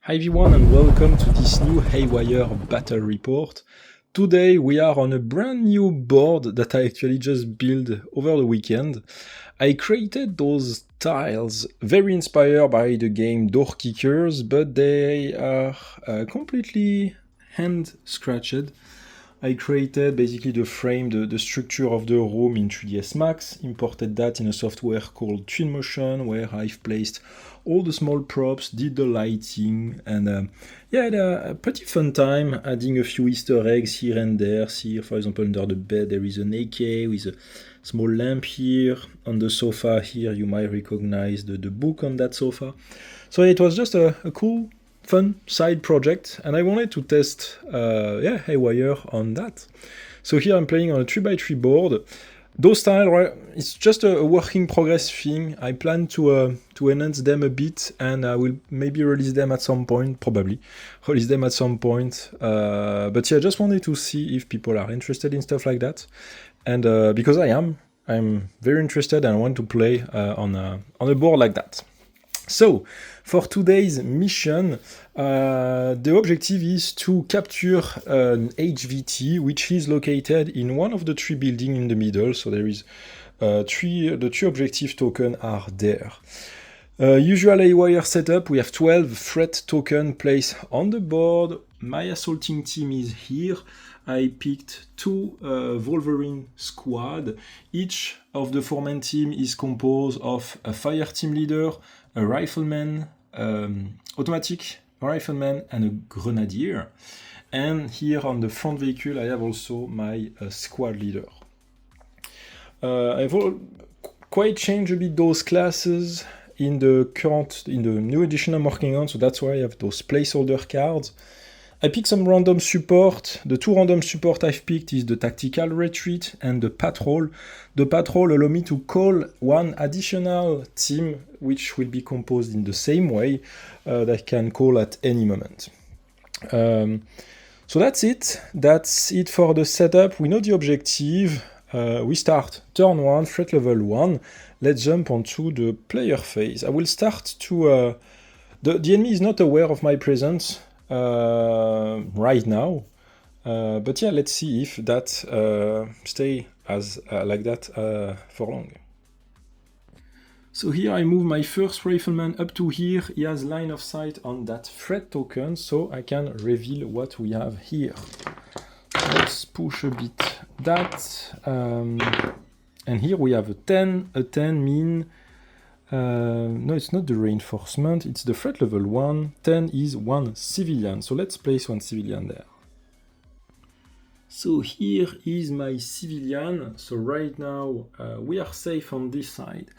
Hi everyone and welcome to this new Haywire battle report. Today we are on a brand new board that I actually just built over the weekend. I created those tiles very inspired by the game Door Kickers, but they are completely hand scratched. I created basically the frame, the structure of the room in 3ds Max, imported that in a software called Twinmotion, where I've placed all the small props, did the lighting, and yeah, I had a pretty fun time adding a few Easter eggs here and there. See, for example, under the bed there is an AK with a small lamp here. On the sofa here you might recognize the book on that sofa. So it was just a cool, fun side project, and I wanted to test Haywire on that. So here I'm playing on a 3x3 board. Those tiles, right, it's just a work in progress thing. I plan to enhance them a bit, and I will maybe release them at some point, probably release them at some point. But yeah, I just wanted to see if people are interested in stuff like that, and because I'm very interested and I want to play on a board like that. So, for today's mission, the objective is to capture an HVT, which is located in one of the three buildings in the middle. So there is the three objective tokens are there. Usual Haywire setup, we have 12 threat token placed on the board. My assaulting team is here. I picked two Wolverine squad. Each of the four-man team is composed of a fire team leader, a rifleman, automatic rifleman, and a grenadier. And here on the front vehicle, I have also my squad leader. I've quite changed a bit those classes in the new edition I'm working on, so that's why I have those placeholder cards. I picked some random support. The two random support I've picked is the tactical retreat and the patrol. The patrol allow me to call one additional team, which will be composed in the same way, that I can call at any moment. So that's it. That's it for the setup. We know the objective. We start turn 1, threat level 1. Let's jump onto the player phase. I will start to... the enemy is not aware of my presence right now, but yeah, let's see if that stay as like that for long. So here I move my first rifleman up to here. He has line of sight on that threat token, so I can reveal what we have here. Let's push a bit that, and here we have a 10. A 10 mean no, it's not the reinforcement, it's the threat level 1. 10 is one civilian, so let's place one civilian there. So here is my civilian. So right now we are safe on this side.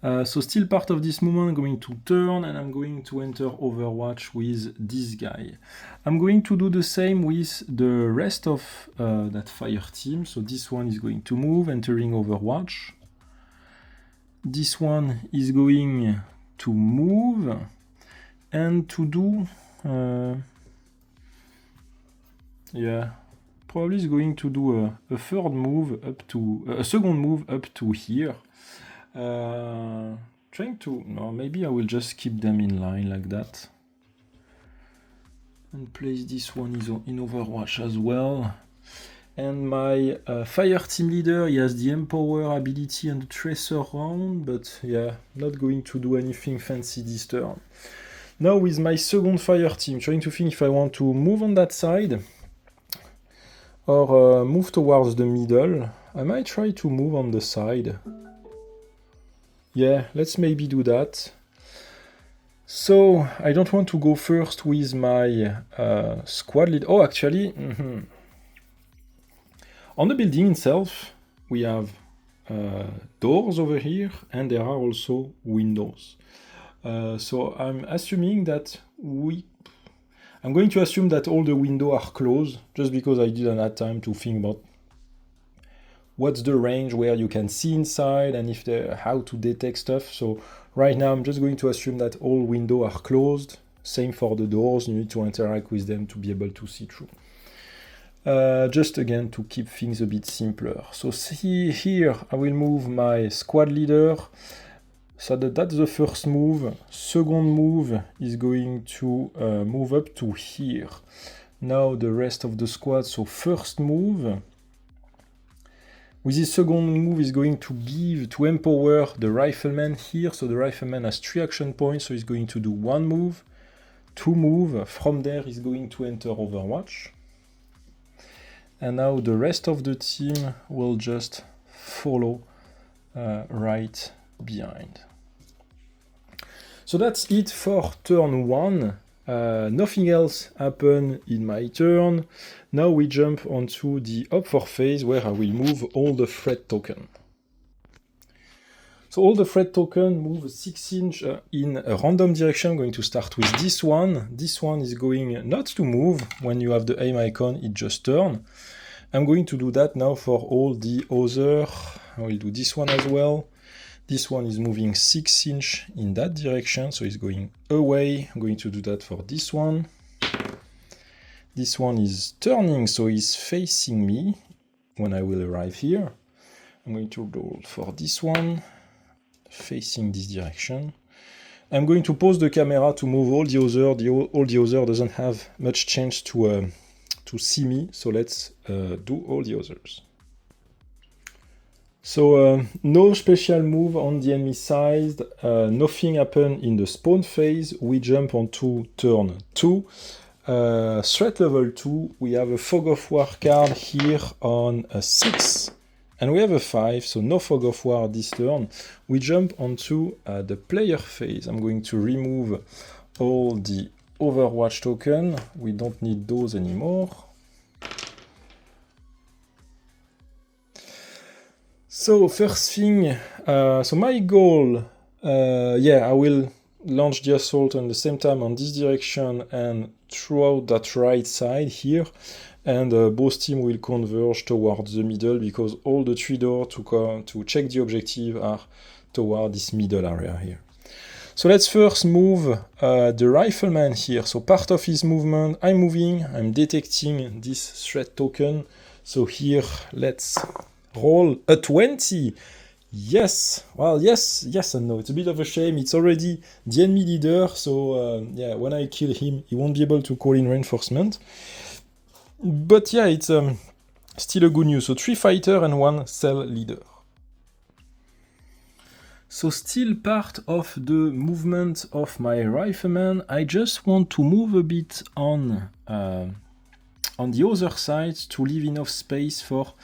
So still part of this movement, I'm going to turn and I'm going to enter Overwatch with this guy. I'm going to do the same with the rest of that fire team. So this one is going to move, entering Overwatch. This one is going to move and to do, probably is going to do a third move up to, a second move up to here. Maybe I will just keep them in line like that. And place this one in Overwatch as well. And my fire team leader, he has the Empower ability and the Tracer round, but yeah, not going to do anything fancy this turn. Now with my second fire team, trying to think if I want to move on that side or move towards the middle. I might try to move on the side. Yeah, let's maybe do that. So I don't want to go first with my squad lead. Oh, actually, on the building itself, we have doors over here, and there are also windows. So I'm assuming that I'm going to assume that all the windows are closed, just because I didn't have time to think about what's the range where you can see inside and how to detect stuff. So right now I'm just going to assume that all windows are closed. Same for the doors, you need to interact with them to be able to see through. Just again to keep things a bit simpler. So see here I will move my squad leader So that's the first move. Second move is going to move up to here. Now the rest of the squad. So first move. With this second move is going to empower the rifleman here. So the rifleman has 3 action points. So he's going to do 1 move, 2 move. From there he's going to enter Overwatch. And now the rest of the team will just follow right behind. So that's it for turn 1. Nothing else happened in my turn. Now we jump onto the up 4 phase where I will move all the threat token. So all the threat token move 6 inch in a random direction. I'm going to start with this one. This one is going not to move. When you have the aim icon, it just turns. I'm going to do that now for all the other. I will do this one as well. This one is moving 6 inch in that direction, so it's going away. I'm going to do that for this one. This one is turning, so it's facing me when I will arrive here. I'm going to do for this one, facing this direction. I'm going to pause the camera to move all the other. All the other doesn't have much chance to see me, so let's do all the others. So no special move on the enemy side, nothing happened in the spawn phase. We jump onto turn 2. Threat level 2, we have a Fog of War card here on a 6, and we have a 5, so no Fog of War this turn. We jump onto the player phase. I'm going to remove all the Overwatch token. We don't need those anymore. So first thing, so my goal, I will launch the assault at the same time on this direction and throughout that right side here, and both teams will converge towards the middle because all the 3 doors to check the objective are toward this middle area here. So let's first move the rifleman here. So part of his movement, I'm moving, I'm detecting this threat token. So here, let's roll a 20. Yes, well, yes and no. It's a bit of a shame. It's already the enemy leader, so when I kill him, he won't be able to call in reinforcement. But yeah, it's still a good news. So 3 fighter and 1 cell leader. So still part of the movement of my rifleman. I just want to move a bit on the other side to leave enough space for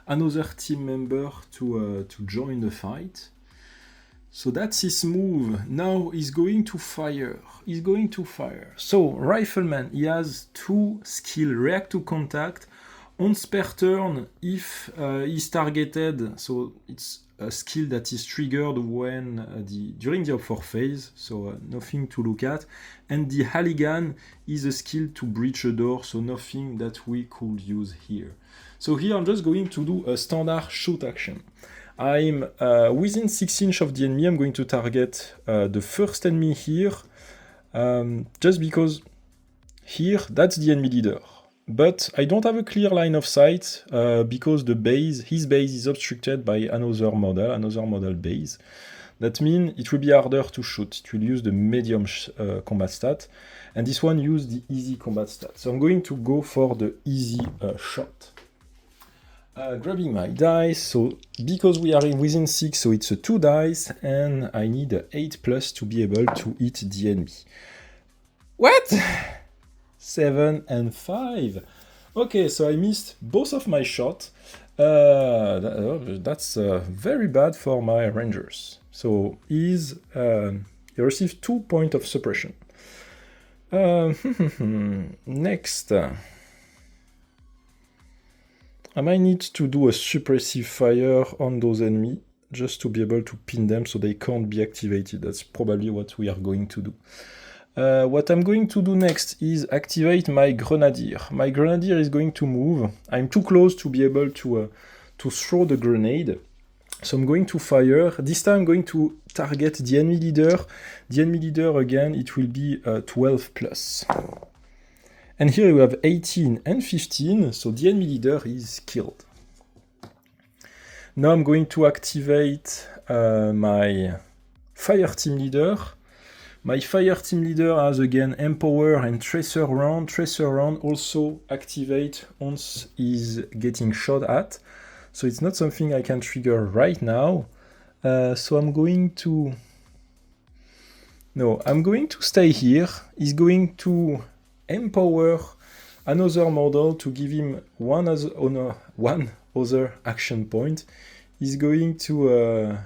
another team member to join the fight. So that's his move. Now he's going to fire. So rifleman, he has 2 skill: react to contact. Once per turn, if he's targeted, so it's a skill that is triggered when during the up4 phase, so nothing to look at. And the Halligan is a skill to breach a door, so nothing that we could use here. So here I'm just going to do a standard shoot action. I'm within 6 inch of the enemy. I'm going to target the first enemy here, just because here that's the enemy leader. But I don't have a clear line of sight because his base is obstructed by another model base. That means it will be harder to shoot. It will use the medium combat stat, and this one uses the easy combat stat. So I'm going to go for the easy shot. Grabbing my dice, so because we are within 6, so it's a 2 dice, and I need a 8+ to be able to hit the enemy. What? 7 and 5. Okay, so I missed both of my shots. That's very bad for my rangers. So he received 2 points of suppression. Next. I might need to do a suppressive fire on those enemies just to be able to pin them so they can't be activated. That's probably what we are going to do. What I'm going to do next is activate my Grenadier. My Grenadier is going to move. I'm too close to be able to throw the grenade. So I'm going to fire. This time I'm going to target the enemy leader. The enemy leader, again, it will be 12+. And here we have 18 and 15, so the enemy leader is killed. Now I'm going to activate my fire team leader. My fire team leader has again empower and tracer round. Tracer round also activate once he's getting shot at. So it's not something I can trigger right now. So I'm going to stay here. He's going to empower another model to give him one other action point. He's going to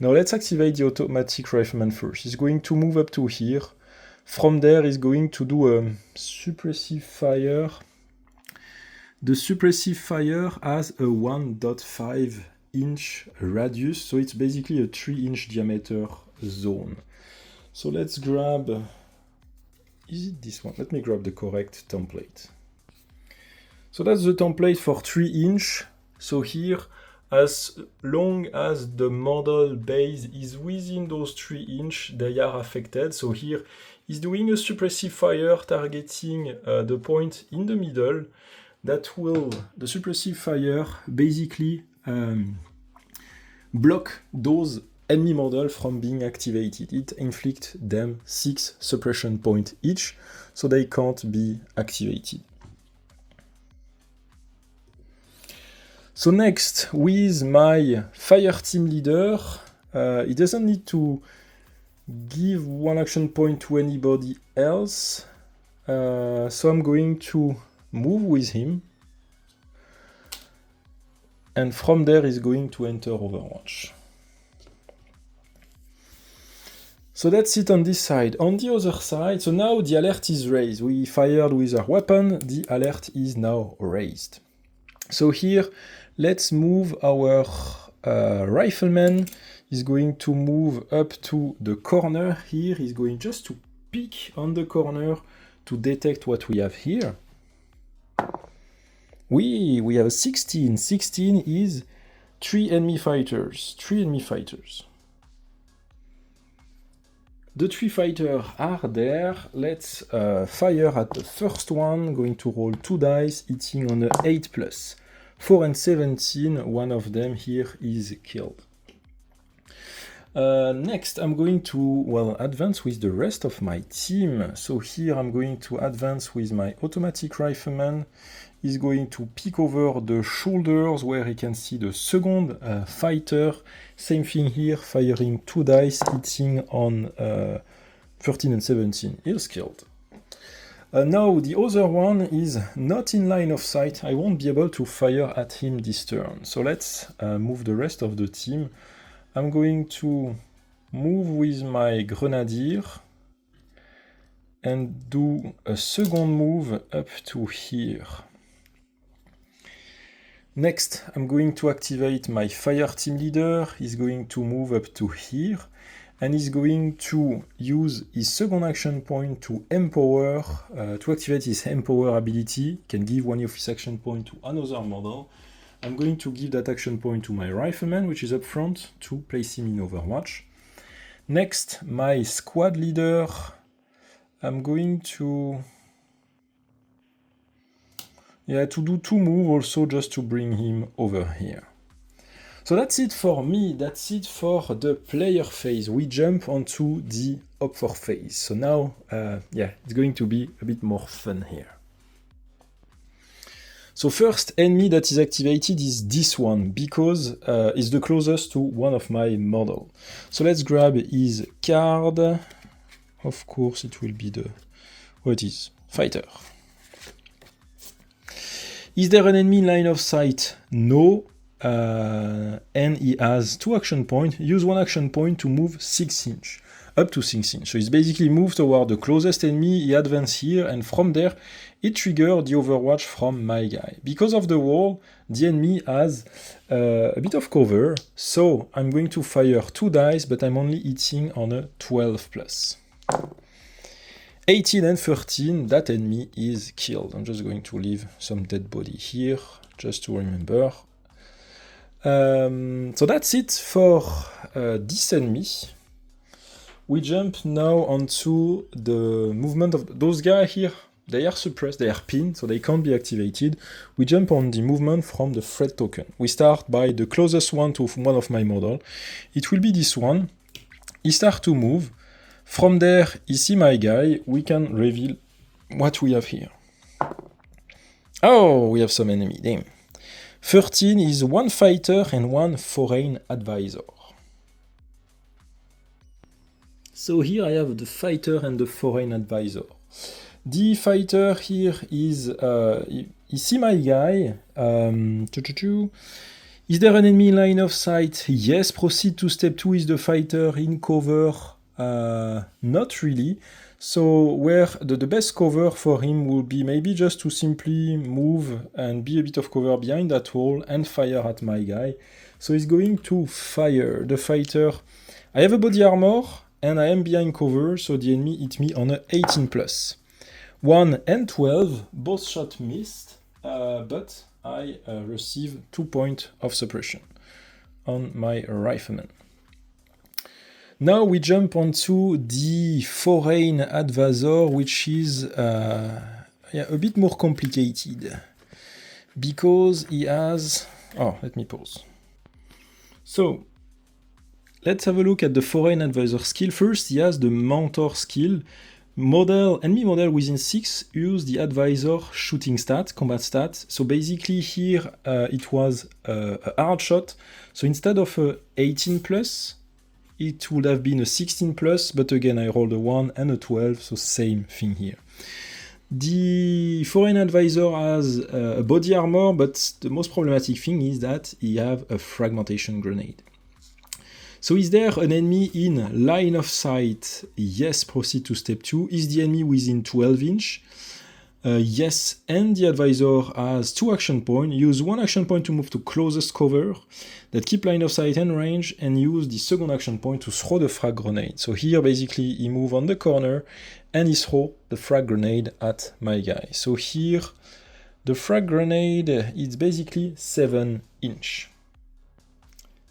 Now let's activate the automatic rifleman first. He's going to move up to here. From there, he's going to do a suppressive fire. The suppressive fire has a 1.5 inch radius, so it's basically a 3-inch diameter zone. So let's grab, is it this one? Let me grab the correct template. So that's the template for 3-inch. So here, as long as the model base is within those 3-inch, they are affected. So here, he's doing a suppressive fire targeting the point in the middle. That will, the suppressive fire basically block those enemy models from being activated. It inflicts them 6 suppression points each, so they can't be activated. So next, with my fire team leader, he doesn't need to give one action point to anybody else. So I'm going to move with him. And from there, he's going to enter Overwatch. So that's it on this side. On the other side, so now the alert is raised. We fired with our weapon, the alert is now raised. So here, let's move our rifleman. He's going to move up to the corner here. He's going just to peek on the corner to detect what we have here. We have a 16. 16 is 3 enemy fighters. 3 enemy fighters. The 3 fighters are there. Let's fire at the first one. Going to roll 2 dice, hitting on a 8+. 4 and 17, one of them here is killed. Next, I'm going to, advance with the rest of my team. So here I'm going to advance with my automatic rifleman. He's going to peek over the shoulders where he can see the second fighter. Same thing here, firing 2 dice, hitting on 13 and 17. He's killed. Now the other one is not in line of sight. I won't be able to fire at him this turn. So let's move the rest of the team. I'm going to move with my grenadier and do a second move up to here. Next, I'm going to activate my fire team leader. He's going to move up to here. And he's going to use his second action point to empower, to activate his empower ability. He can give one of his action points to another model. I'm going to give that action point to my rifleman, which is up front, to place him in Overwatch. Next, my squad leader, I'm going to do 2 moves also just to bring him over here. So that's it for me, that's it for the player phase. We jump onto the Op4 phase. So now, it's going to be a bit more fun here. So first enemy that is activated is this one, because it's the closest to one of my model. So let's grab his card. Of course, it will be fighter. Is there an enemy in line of sight? No. And he has 2 action points. Use 1 action point to move 6 inch, up to 6 inch. So he's basically moved toward the closest enemy, he advances here, and from there, it triggers the overwatch from my guy. Because of the wall, the enemy has a bit of cover, so I'm going to fire 2 dice, but I'm only hitting on a 12+. 18 and 13, that enemy is killed. I'm just going to leave some dead body here, just to remember. So that's it for this enemy. We jump now onto the movement of those guys here. they are suppressed, they are pinned, so they can't be activated. We jump on the movement from the threat token. We start by the closest one to one of my model. It will be this one. He starts to move. From there, he see my guy. We can reveal what we have here. Oh, we have some enemy, damn. 13 is one fighter and one foreign advisor. So here I have the fighter and the foreign advisor. The fighter here is, you see my guy. Is there an enemy in line of sight? Yes, proceed to step 2. Is the fighter in cover? Not really. So where the best cover for him will be maybe just to simply move and be a bit of cover behind that wall and fire at my guy. So he's going to fire the fighter. I have a body armor and I am behind cover, so the enemy hit me on a 18+. 1 and 12, both shots missed, but I receive 2 points of suppression on my rifleman. Now we jump onto the foreign advisor, which is a bit more complicated, because he has... Oh, let me pause. So, let's have a look at the foreign advisor skill. First, he has the mentor skill. Enemy model within 6 use the advisor shooting stat, combat stat. So basically here it was a hard shot. So instead of a 18+, it would have been a 16+, but again I rolled a 1 and a 12, so same thing here. The foreign advisor has a body armor, but the most problematic thing is that he have a fragmentation grenade. So is there an enemy in line of sight? Yes, proceed to step 2. Is the enemy within 12 inch? Yes, and the advisor has 2 action points. Use 1 action point to move to closest cover that keep line of sight and range, and use the second action point to throw the frag grenade. So here basically he move on the corner and he throw the frag grenade at my guy. So here the frag grenade is basically 7 inch.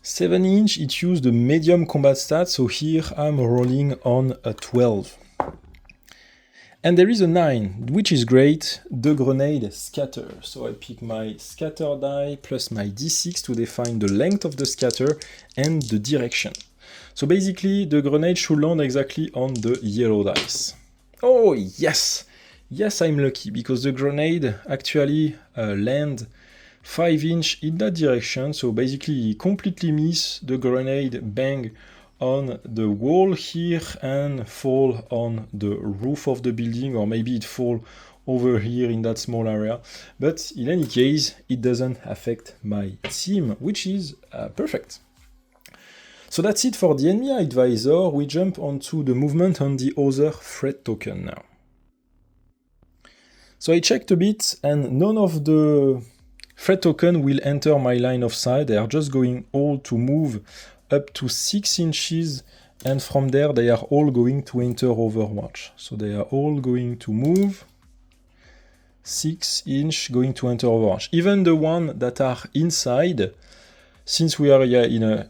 7 inch, it used the medium combat stat, so here I'm rolling on a 12. And there is a 9, which is great, the grenade scatter. So I pick my scatter die plus my d6 to define the length of the scatter and the direction. So basically the grenade should land exactly on the yellow dice. Oh yes! Yes, I'm lucky, because the grenade actually land 5 inch in that direction, so basically he completely miss the grenade bang on the wall here and fall on the roof of the building, or maybe it fall over here in that small area. But in any case, it doesn't affect my team, which is perfect. So that's it for the enemy advisor. We jump onto the movement on the other threat token now. So I checked a bit, and none of the threat token will enter my line of sight. They are just going all to move up to 6 inches, and from there they are all going to enter Overwatch. So they are all going to move 6 inch, going to enter Overwatch. Even the one that are inside, since we are in a...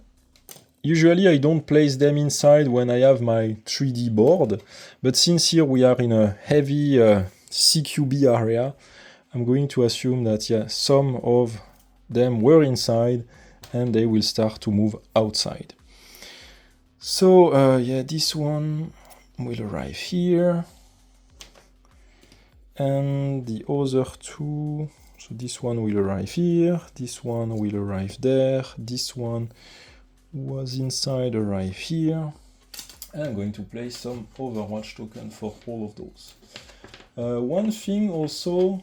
Usually I don't place them inside when I have my 3D board, but since here we are in a heavy CQB area, I'm going to assume that some of them were inside and they will start to move outside. So this one will arrive here, and the other two, so this one will arrive here, this one will arrive there, this one was inside, arrive here, and I'm going to place some Overwatch token for all of those. One thing also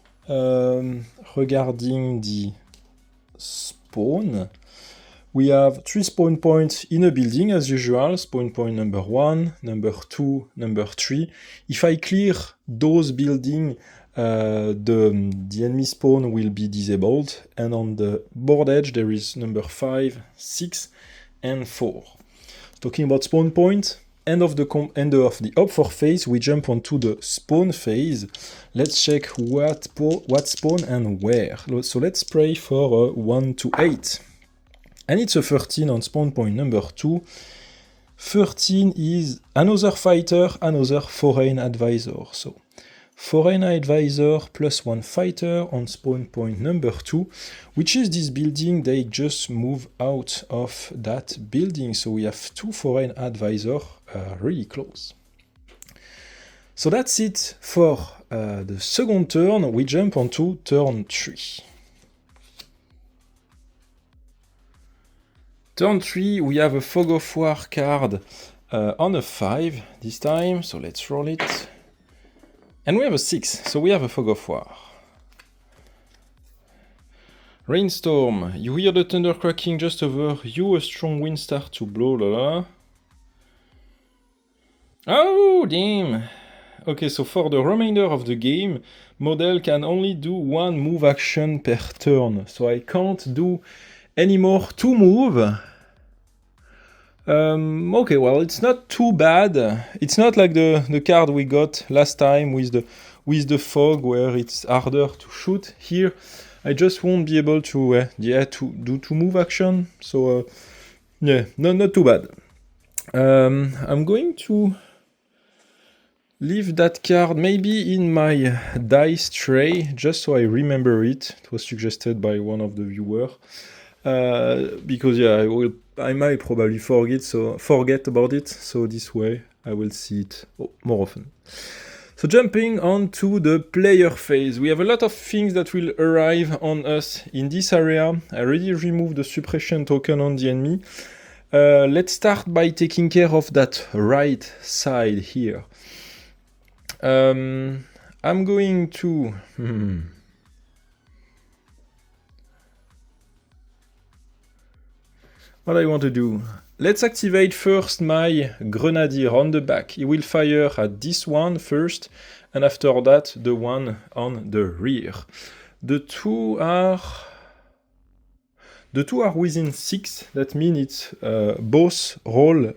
regarding the spawn, we have 3 spawn points in a building as usual. Spawn point number 1, number 2, number 3. If I clear those buildings, the enemy spawn will be disabled, and on the board edge there is number 5, 6, and 4. Talking about spawn point, end of the op for phase, we jump onto the spawn phase. Let's check what spawn and where. So let's pray for a 1 to 8. And it's a 13 on spawn point number 2. 13 is another fighter, another foreign advisor. So Foreign advisor plus 1 fighter on spawn point number 2, which is this building. They just move out of that building, so we have 2 foreign advisor really close. So that's it for the second turn. We jump onto turn 3. Turn 3, we have a Fog of War card on a 5 this time, so let's roll it. And we have a 6, so we have a Fog of War. Rainstorm, you hear the thunder cracking just over you, a strong wind start to blow, la la. Oh, damn! Okay, so for the remainder of the game, model can only do 1 move action per turn, so I can't do any more 2 move. Okay, well, it's not too bad. It's not like the card we got last time with the fog, where it's harder to shoot. Here, I just won't be able to do 2 move action. So yeah, not too bad. I'm going to leave that card maybe in my dice tray, just so I remember it. It was suggested by one of the viewers. Because yeah, I might probably forget about it, so this way I will see it more often. So jumping on to the player phase, we have a lot of things that will arrive on us in this area. I already removed the suppression token on the enemy. Let's start by taking care of that right side here. I'm going to... What I want to do? Let's activate first my Grenadier on the back. He will fire at this one first, and after that the one on the rear. The two are within 6. That means it's both roll.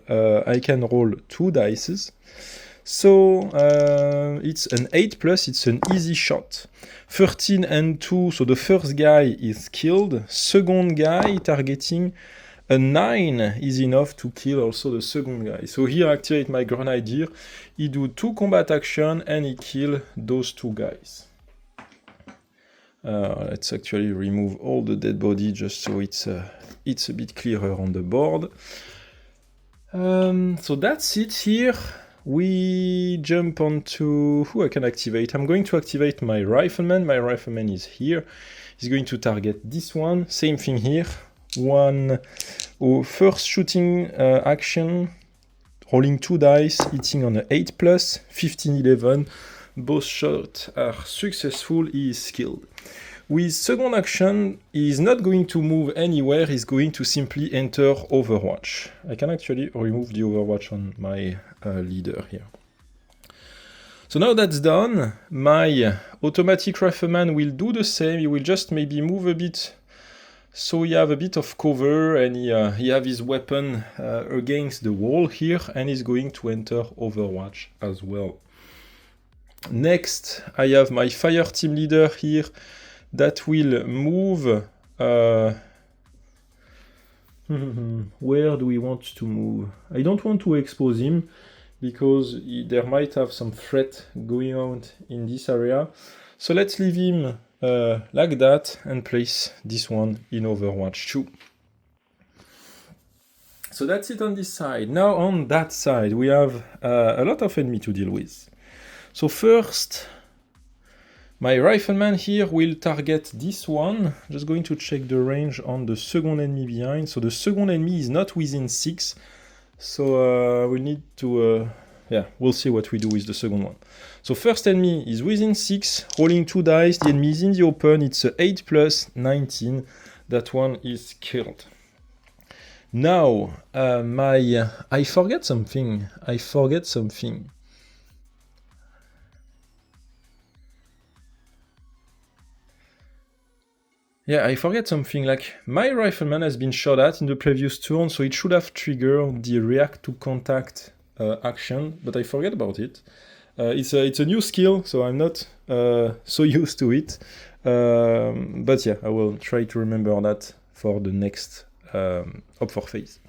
I can roll 2 dices. So it's an 8+, it's an easy shot. 13 and 2, so the first guy is killed. Second guy targeting a 9 is enough to kill also the second guy. So here I activate my Grenadier, he do 2 combat action and he kill those 2 guys. Let's actually remove all the dead body just so it's a bit clearer on the board. So that's it here. We jump onto who I can activate. I'm going to activate my Rifleman. My Rifleman is here. He's going to target this one. Same thing here. First shooting action, rolling 2 dice, hitting on an 8+, 15-11. Both shots are successful. He is killed. With second action, he is not going to move anywhere. He's going to simply enter Overwatch. I can actually remove the Overwatch on my leader here. So now that's done, my automatic Rifleman will do the same. He will just maybe move a bit, so he have a bit of cover, and he have his weapon against the wall here, and he's going to enter Overwatch as well. Next, I have my fire team leader here that will move. Where do we want to move? I don't want to expose him because there might have some threat going on in this area. So let's leave him like that and place this one in Overwatch 2. So that's it on this side. Now on that side, we have a lot of enemy to deal with. So first, my Rifleman here will target this one. Just going to check the range on the second enemy behind. So the second enemy is not within 6. So we need to, we'll see what we do with the second one. So first enemy is within 6, rolling 2 dice. The enemy is in the open. It's a 8+, 19. That one is killed. Now, I forget something. Yeah, I forget something, like my Rifleman has been shot at in the previous turn, so it should have triggered the react to contact action, but I forget about it. It's a new skill, so I'm not so used to it. But yeah, I will try to remember that for the next Up4 phase.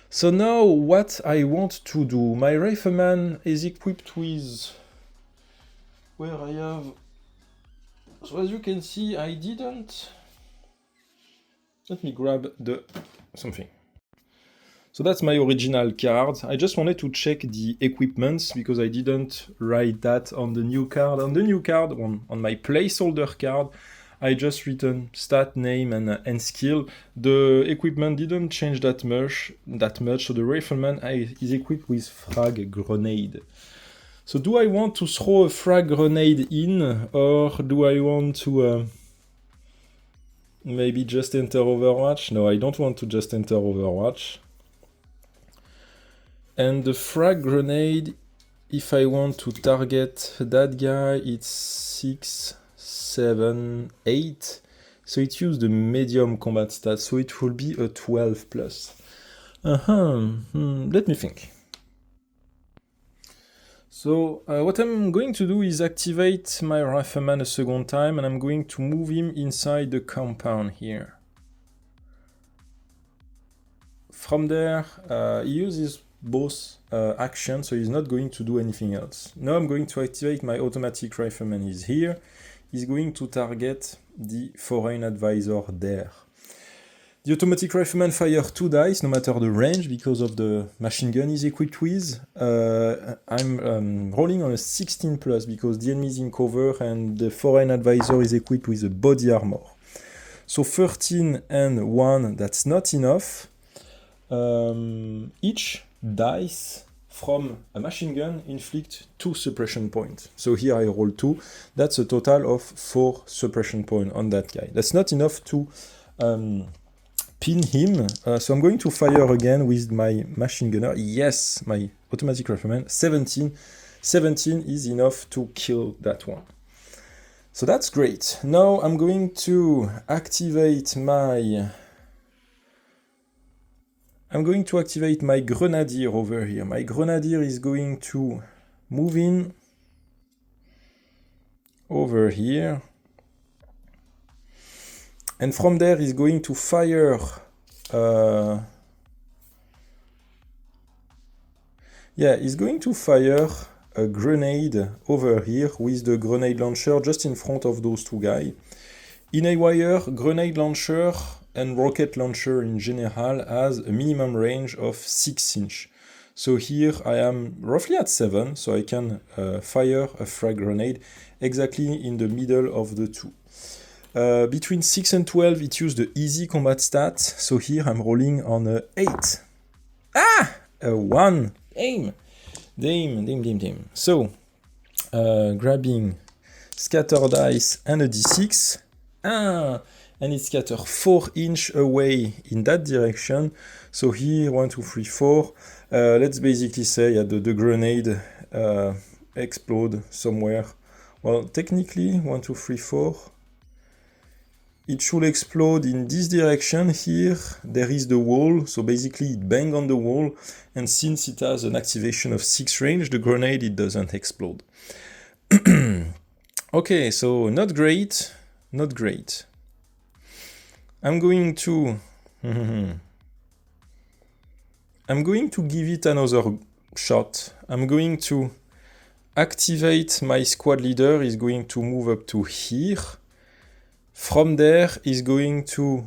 So now what I want to do, my Rifleman is equipped with where I have... So as you can see, I didn't... Let me grab the... something. So that's my original card. I just wanted to check the equipments because I didn't write that on the new card. On the new card, on my placeholder card, I just written stat, name, and skill. The equipment didn't change that much. So the rifleman is equipped with frag grenade. So do I want to throw a frag grenade in, or do I want to maybe just enter Overwatch? No, I don't want to just enter Overwatch. And the frag grenade, if I want to target that guy, it's 6, 7, 8. So it used the medium combat stat, so it will be a 12 plus. Let me think. So what I'm going to do is activate my rifleman a second time, and I'm going to move him inside the compound here. From there, he uses both actions, so he's not going to do anything else. Now I'm going to activate my automatic rifleman. He's here. He's going to target the foreign advisor there. The automatic rifleman fires 2 dice, no matter the range, because of the machine gun he's equipped with. I'm rolling on a 16 plus because the enemy is in cover and the foreign advisor is equipped with a body armor. So 13 and 1, that's not enough. Each dice from a machine gun inflict 2 suppression points. So here I roll 2. That's a total of 4 suppression points on that guy. That's not enough to pin him. So I'm going to fire again with my machine gunner. Yes, my automatic rifleman. 17. 17 is enough to kill that one. So that's great. Now I'm going to activate my... grenadier over here. My grenadier is going to move in over here. And from there he's going to fire he's going to fire a grenade over here with the grenade launcher just in front of those 2 guys. In Haywire, grenade launcher and rocket launcher in general has a minimum range of 6 inch. So here I am roughly at 7, so I can fire a frag grenade exactly in the middle of the 2. Between 6 and 12 it used the easy combat stat, so here I'm rolling on a 8. A 1. Damn. So, grabbing scatter dice and a d6. And it scatters 4 inch away in that direction. So here, 1, 2, 3, 4. Let's basically say the grenade explode somewhere. Well, technically, 1, 2, 3, 4. It should explode in this direction here. There is the wall, so basically it bangs on the wall. And since it has an activation of 6 range, the grenade, it doesn't explode. Okay, so not great. I'm going to give it another shot. I'm going to activate my squad leader. He's going to move up to here. From there, he's going to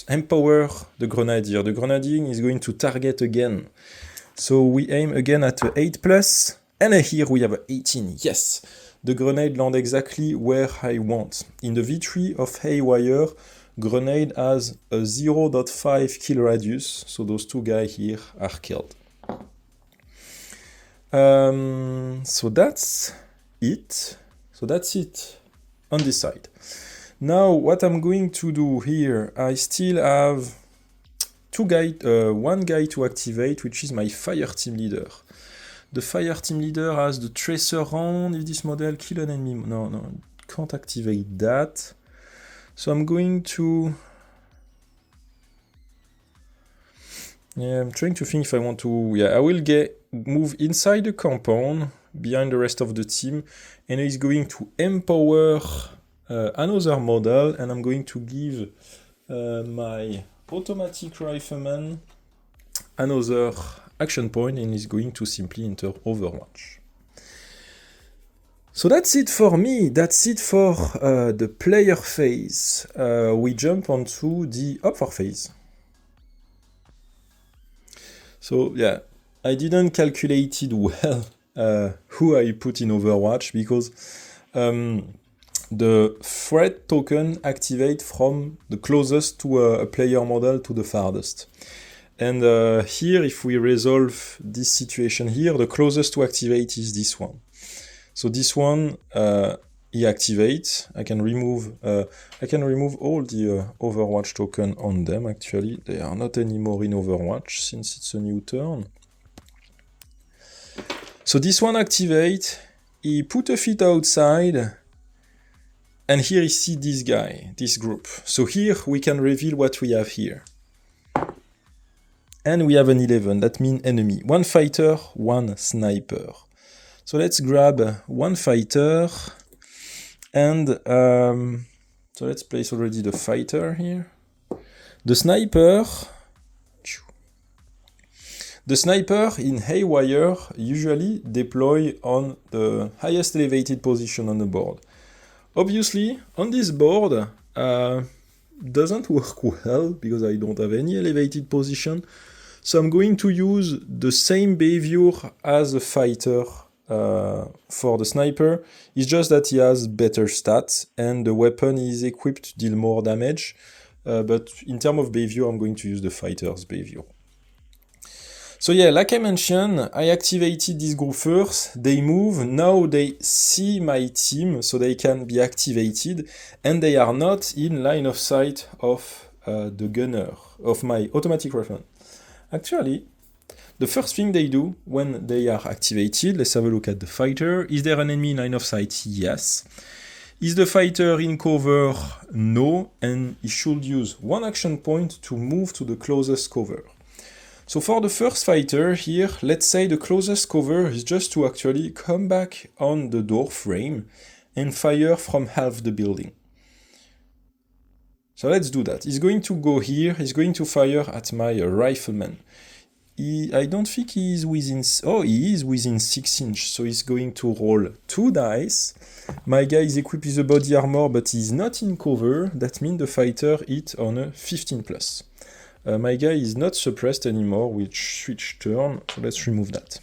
empower the grenadier. The grenadier is going to target again. So we aim again at a 8 plus, and here we have a 18. Yes, the grenade lands exactly where I want. In the V3 of Haywire, grenade has a 0.5 kill radius, so those 2 guys here are killed. So that's it. On this side. Now what I'm going to do here, I still have one guy to activate, which is my fire team leader. The fire team leader has the tracer round. If this model kill an enemy, no, can't activate that. So I'm going to... I'm trying to think if I want to... I will move inside the compound, behind the rest of the team, and he's going to empower another model, and I'm going to give my automatic rifleman another action point, and he's going to simply enter Overwatch. So that's it for me, that's it for the player phase. We jump onto the upper phase. So yeah, I didn't calculate it well who I put in Overwatch because the threat token activate from the closest to a player model to the farthest. And here, if we resolve this situation here, the closest to activate is this one. So this one, he activates. I can remove all the Overwatch token on them. Actually, they are not anymore in Overwatch since it's a new turn. So this one activate. He put a feet outside. And here you see this guy, this group. So here we can reveal what we have here. And we have an 11, that means enemy. One fighter, one sniper. So let's grab one fighter. And so let's place already the fighter here. The sniper in Haywire usually deploy on the highest elevated position on the board. Obviously, on this board, doesn't work well because I don't have any elevated position. So I'm going to use the same behavior as a fighter for the sniper. It's just that he has better stats and the weapon is equipped to deal more damage. But in terms of behavior, I'm going to use the fighter's behavior. So yeah, like I mentioned, I activated this group first, they move, now they see my team, so they can be activated, and they are not in line of sight of the gunner, of my automatic rifleman. Actually, the first thing they do when they are activated, let's have a look at the fighter. Is there an enemy in line of sight? Yes. Is the fighter in cover? No, and he should use one action point to move to the closest cover. So for the first fighter here, let's say the closest cover is just to actually come back on the door frame and fire from half the building. So let's do that. He's going to go here, he's going to fire at my rifleman. I don't think he is within, he is within 6 inches, so he's going to roll 2 dice. My guy is equipped with a body armor, but he's not in cover. That means the fighter hit on a 15 plus. My guy is not suppressed anymore, which switch turn, so let's remove that.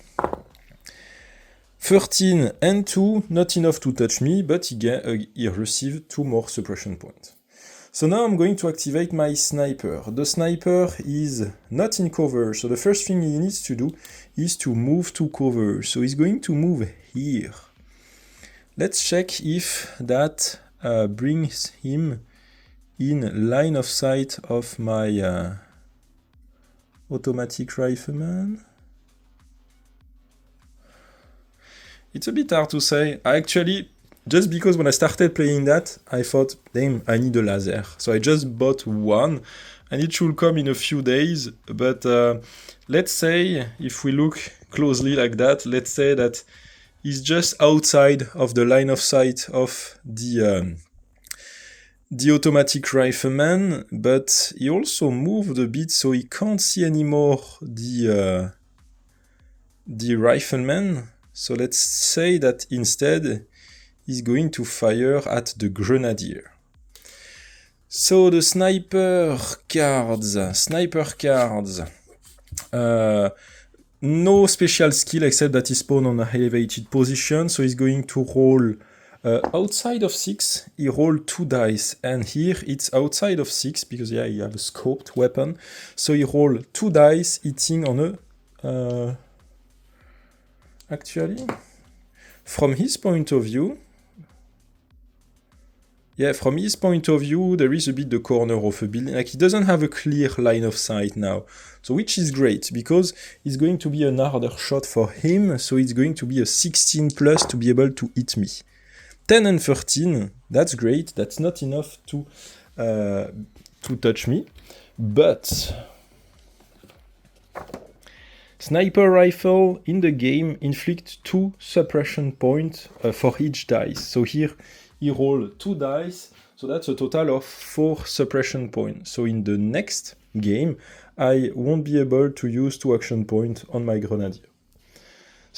13 and 2, not enough to touch me, but he received 2 more suppression points. So now I'm going to activate my sniper. The sniper is not in cover, so the first thing he needs to do is to move to cover. So he's going to move here. Let's check if that brings him in line of sight of my automatic rifleman. It's a bit hard to say. Just because when I started playing that, I thought, damn, I need a laser. So I just bought one, and it should come in a few days. But let's say, if we look closely like that, let's say that he's just outside of the line of sight of the automatic rifleman, but he also moved a bit so he can't see anymore the rifleman. So let's say that instead he's going to fire at the grenadier. So the sniper cards, no special skill except that he spawned on a elevated position, so he's going to roll outside of 6, he rolled 2 dice, and here it's outside of 6, because yeah, you have a scoped weapon, so he rolled 2 dice, hitting on a... actually, from his point of view, there is a bit the corner of a building, like he doesn't have a clear line of sight now, so which is great, because it's going to be an harder shot for him, so it's going to be a 16 plus to be able to hit me. 10 and 13, that's great, that's not enough to touch me, but sniper rifle in the game inflict 2 suppression points for each dice. So here he rolled 2 dice, so that's a total of 4 suppression points. So in the next game, I won't be able to use 2 action points on my grenadier.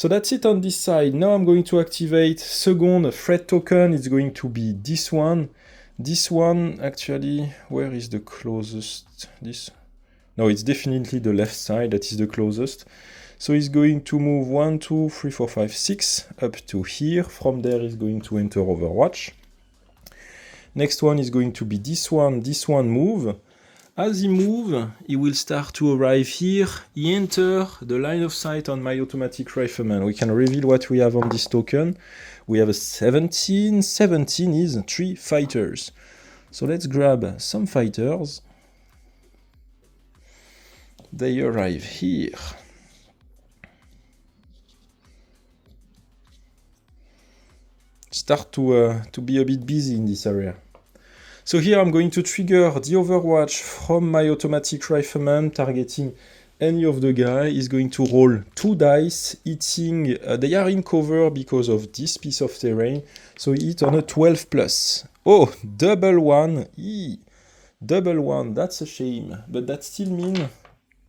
So that's it on this side. Now I'm going to activate second threat token. It's going to be this one. This one, actually, where is the closest? This? No, it's definitely the left side that is the closest. So he's going to move 1, 2, 3, 4, 5, 6 up to here. From there, he's going to enter Overwatch. Next one is going to be this one move. As he moves, he will start to arrive here. He enters the line of sight on my automatic rifleman. We can reveal what we have on this token. We have a 17. 17 is 3 fighters. So let's grab some fighters. They arrive here. Start to be a bit busy in this area. So here I'm going to trigger the Overwatch from my automatic rifleman, targeting any of the guy. He's going to roll 2 dice, hitting, they are in cover because of this piece of terrain, so he hit on a 12 plus. Oh, double one, double one, that's a shame, but that still means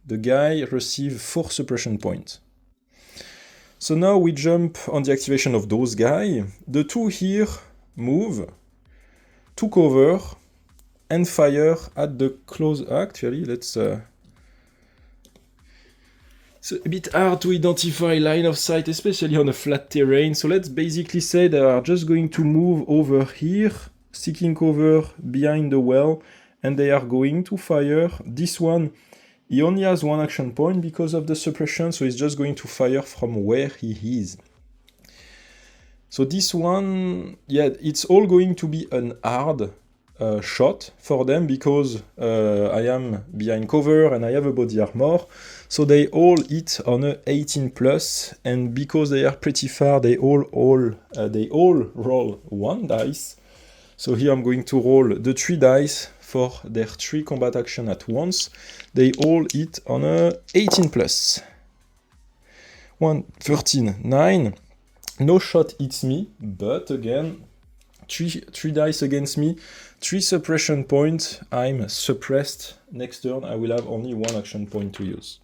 the guy received 4 suppression points. So now we jump on the activation of those guys. The 2 here move to cover and fire at the close. Actually, let's... It's a bit hard to identify line of sight, especially on a flat terrain. So let's basically say they are just going to move over here, seeking cover behind the well, and they are going to fire. This one, he only has 1 action point because of the suppression, so he's just going to fire from where he is. So this one, yeah, it's all going to be an hard shot for them because I am behind cover and I have a body armor. So they all hit on a 18 plus, and because they are pretty far, they all roll 1 dice. So here I'm going to roll the 3 dice for their 3 combat action at once. They all hit on a 18 plus. 1, 13, 9. No shot hits me, but again, 3 dice against me, 3 suppression points. I'm suppressed. Next turn, I will have only 1 action point to use.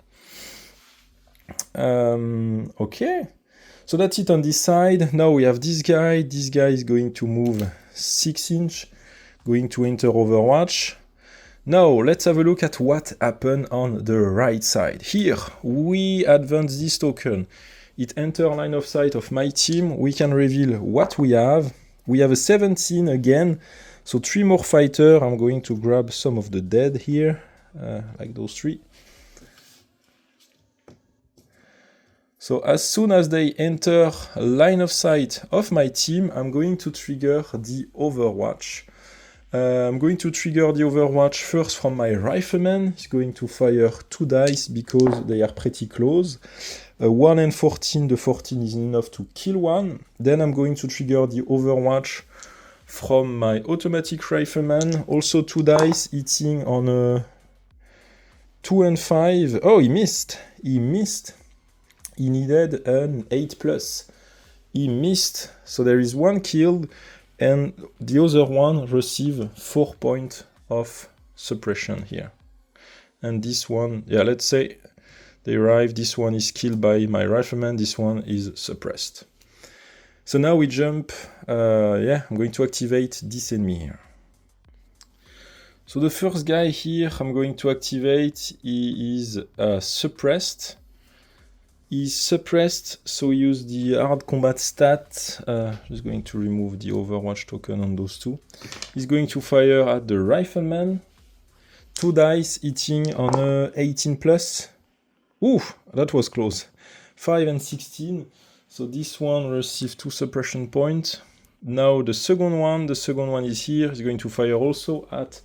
Okay, so that's it on this side. Now we have this guy. This guy is going to move 6 inch, going to enter Overwatch. Now let's have a look at what happened on the right side. Here we advance this token. It enters line of sight of my team. We can reveal what we have. We have a 17 again, so 3 more fighters. I'm going to grab some of the dead here, like those 3. So as soon as they enter line of sight of my team, I'm going to trigger the Overwatch. I'm going to trigger the Overwatch first from my rifleman. He's going to fire 2 dice because they are pretty close. 1 and 14, the 14 is enough to kill one. Then I'm going to trigger the Overwatch from my automatic rifleman. Also 2 dice, hitting on a 2 and 5. Oh, he missed. He missed. He needed an 8 plus. He missed. So there is 1 killed, and the other one received 4 points of suppression here. And this one, yeah, let's say they arrive. This one is killed by my rifleman. This one is suppressed. So now we jump. I'm going to activate this enemy here. So the first guy here I'm going to activate, he is suppressed. He's suppressed, so use the hard combat stat. Just going to remove the Overwatch token on those 2. He's going to fire at the rifleman. 2 dice, hitting on a 18 plus. Ooh, that was close. 5 and 16. So this one received 2 suppression points. Now the second one is here. He's going to fire also at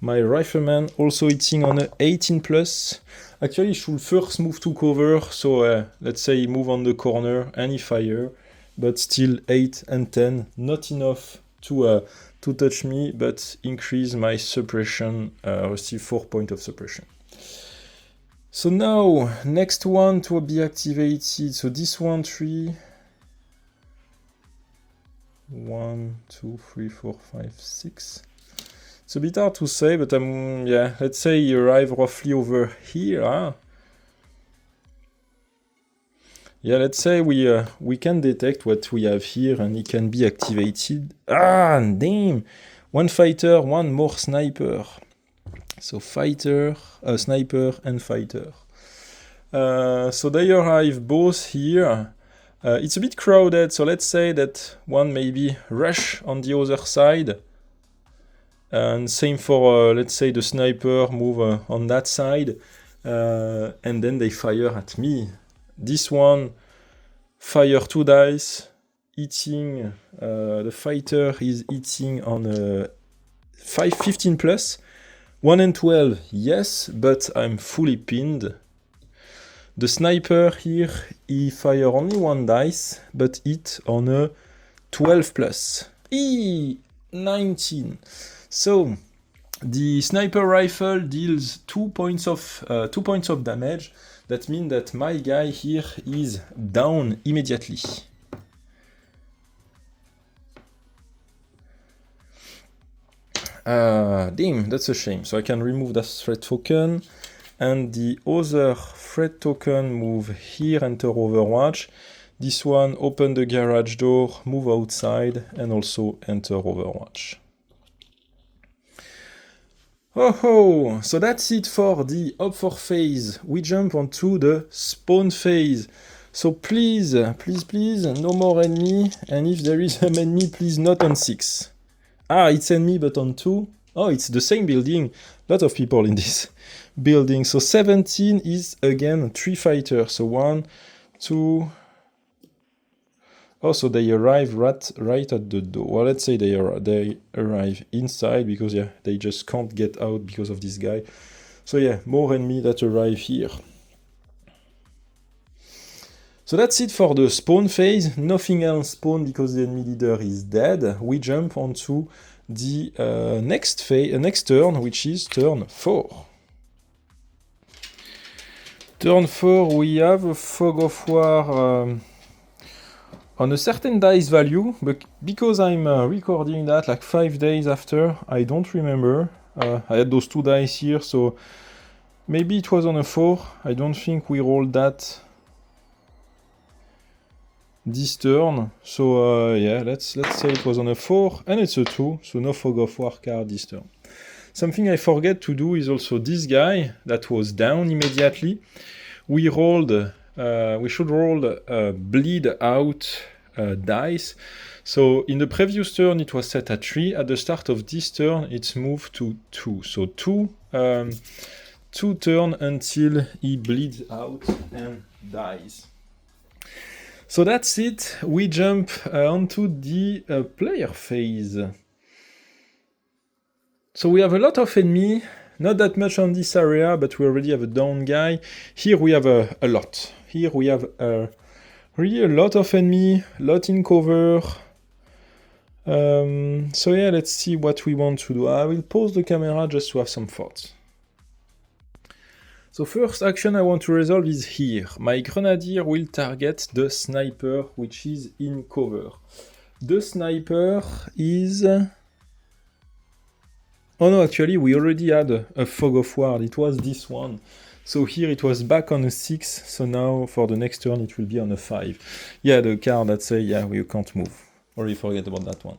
my rifleman, also hitting on a 18 plus. Actually, he should first move to cover, so let's say he move on the corner and he fire, but still 8 and 10, not enough to touch me, but increase my suppression, receive 4 points of suppression. So now, next one to be activated, so this one, 3, 1, 2, 3, 4, 5, 6. It's a bit hard to say, but let's say you arrive roughly over here. Yeah, let's say we can detect what we have here and it can be activated. Ah, damn! One fighter, one more sniper. So fighter, sniper and fighter. So they arrive both here. It's a bit crowded, so let's say that one maybe rush on the other side. And same for, let's say, the sniper move on that side. And then they fire at me. This one fire 2 dice, hitting, the fighter is hitting on 15 plus. 1 and 12, yes, but I'm fully pinned. The sniper here, he fire only 1 dice, but hit on a 12 plus. 19. So the sniper rifle deals 2 points of damage. That means that my guy here is down immediately. Damn, that's a shame. So I can remove that threat token. And the other threat token move here, enter Overwatch. This one open the garage door, move outside, and also enter Overwatch. Oh, so that's it for the up 4 phase. We jump onto the spawn phase. So please, no more enemy. And if there is an enemy, please not on 6. Ah, it's enemy but on 2. Oh, it's the same building. Lot of people in this building. So 17 is again 3 fighters. So 1, 2. Oh, so they arrive right at the door. Well, let's say they arrive inside because yeah, they just can't get out because of this guy. So yeah, more enemy that arrive here. So that's it for the spawn phase. Nothing else spawn because the enemy leader is dead. We jump onto the next turn, which is turn 4. Turn 4, we have a Fog of War on a certain dice value, but because I'm recording that like 5 days after, I don't remember. I had those 2 dice here, so maybe it was on a 4. I don't think we rolled that this turn. So yeah, let's say it was on a 4 and it's a 2, so no Fog of War card this turn. Something I forget to do is also this guy that was down immediately. We should roll bleed out dice. So in the previous turn it was set at 3. At the start of this turn it's moved to 2. So 2 turn until he bleeds out and dies. So that's it. We jump onto the player phase. So we have a lot of enemy. Not that much on this area, but we already have a down guy. Here we have a lot. Here we have really a lot of enemy, lot in cover. So yeah, let's see what we want to do. I will pause the camera just to have some thoughts. So first action I want to resolve is here. My grenadier will target the sniper, which is in cover. The sniper is... Oh no, actually we already had a Fog of War, it was this one. So here it was back on a 6, so now for the next turn it will be on a 5. Yeah, the card that say, yeah, you can't move. Already forget about that one.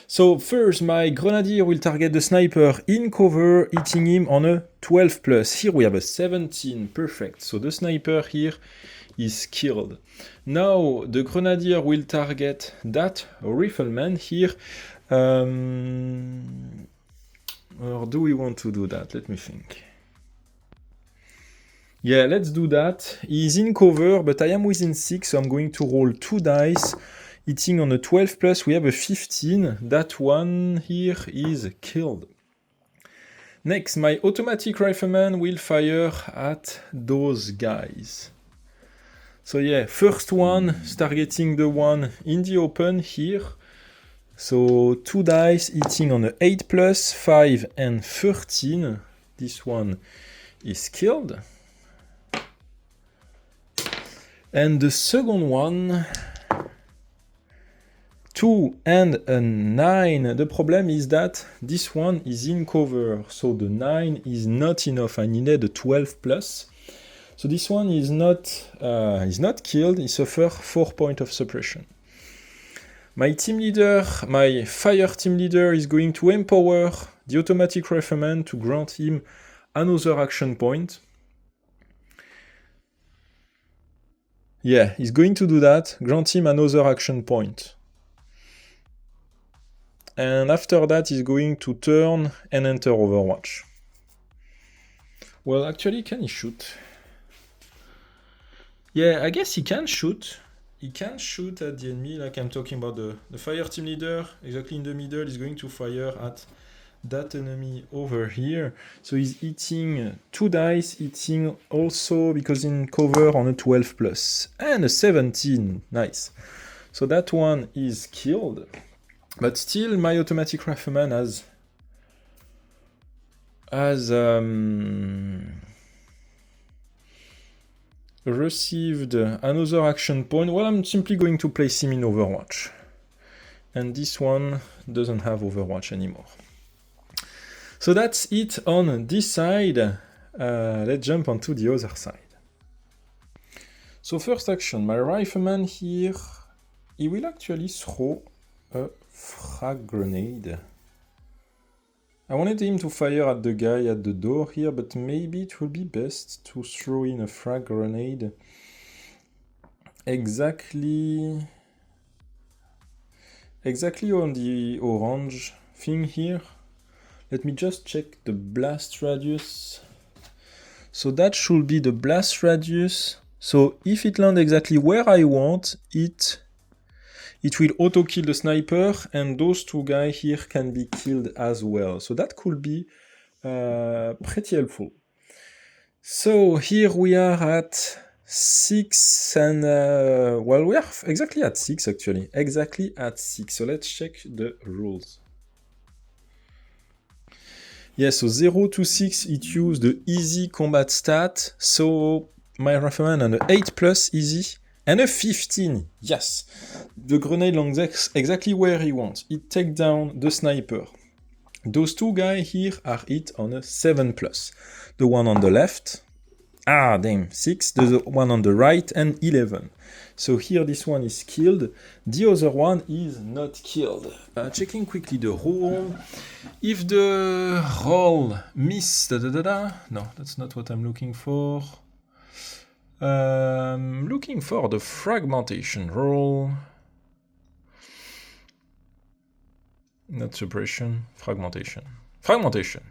So first, my grenadier will target the sniper in cover, hitting him on a 12 plus. Here we have a 17, perfect. So the sniper here is killed. Now the grenadier will target that rifleman here. Or do we want to do that? Let me think. Yeah, let's do that. He's in cover, but I am within 6, so I'm going to roll 2 dice. Hitting on a 12 plus, we have a 15. That one here is killed. Next, my automatic rifleman will fire at those guys. So yeah, first one is targeting the one in the open here. So 2 dice hitting on a 8 plus, 5 and 13. This one is killed. And the second one, 2 and a 9. The problem is that this one is in cover, so the 9 is not enough. I needed a 12 plus. So this one is not killed, he suffers 4 points of suppression. My team leader, my fire team leader, is going to empower the automatic rifleman to grant him another action point. Yeah, he's going to do that, grant him another action point. And after that, he's going to turn and enter Overwatch. Well, actually, can he shoot? Yeah, I guess he can shoot. He can shoot at the enemy, like I'm talking about the fire team leader, exactly in the middle, is going to fire at that enemy over here. So he's eating 2 dice, eating also, because in cover, on a 12 plus, and a 17, nice. So that one is killed, but still my automatic rifleman has received another action point. Well, I'm simply going to place him in Overwatch. And this one doesn't have Overwatch anymore. So that's it on this side. Let's jump onto the other side. So first action, my rifleman here, he will actually throw a frag grenade. I wanted him to fire at the guy at the door here, but maybe it will be best to throw in a frag grenade exactly on the orange thing here. Let me just check the blast radius. So that should be the blast radius. So if it lands exactly where I want, it will auto-kill the sniper, and those 2 guys here can be killed as well. So that could be pretty helpful. So here we are at 6, and well, we are exactly at 6 actually. Exactly at 6. So let's check the rules. Yeah, so 0 to 6, it used the easy combat stat. So my rifleman on an 8 plus easy. And a 15, yes. The grenade lands exactly where he wants. It takes down the sniper. Those 2 guys here are hit on a 7 plus. The one on the left, 6. The one on the right, and 11. So here this one is killed. The other one is not killed. Checking quickly the roll. If the roll miss, no, that's not what I'm looking for. Looking for the fragmentation roll. Not suppression, fragmentation. Fragmentation.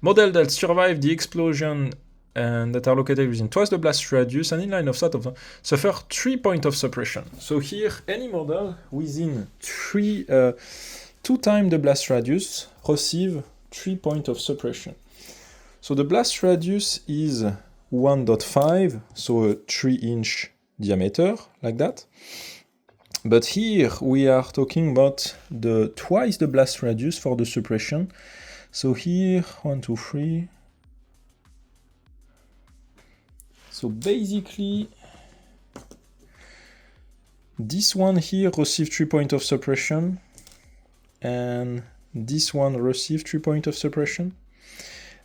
Model that survive the explosion and that are located within twice the blast radius and in line of sight of suffer 3 points of suppression. So here, any model within 2 times the blast radius receive 3 points of suppression. So the blast radius is 1.5, so a 3-inch diameter, like that. But here we are talking about twice the blast radius for the suppression. So here, 1, 2, 3. So basically, this one here received 3 points of suppression, and this one received 3 points of suppression.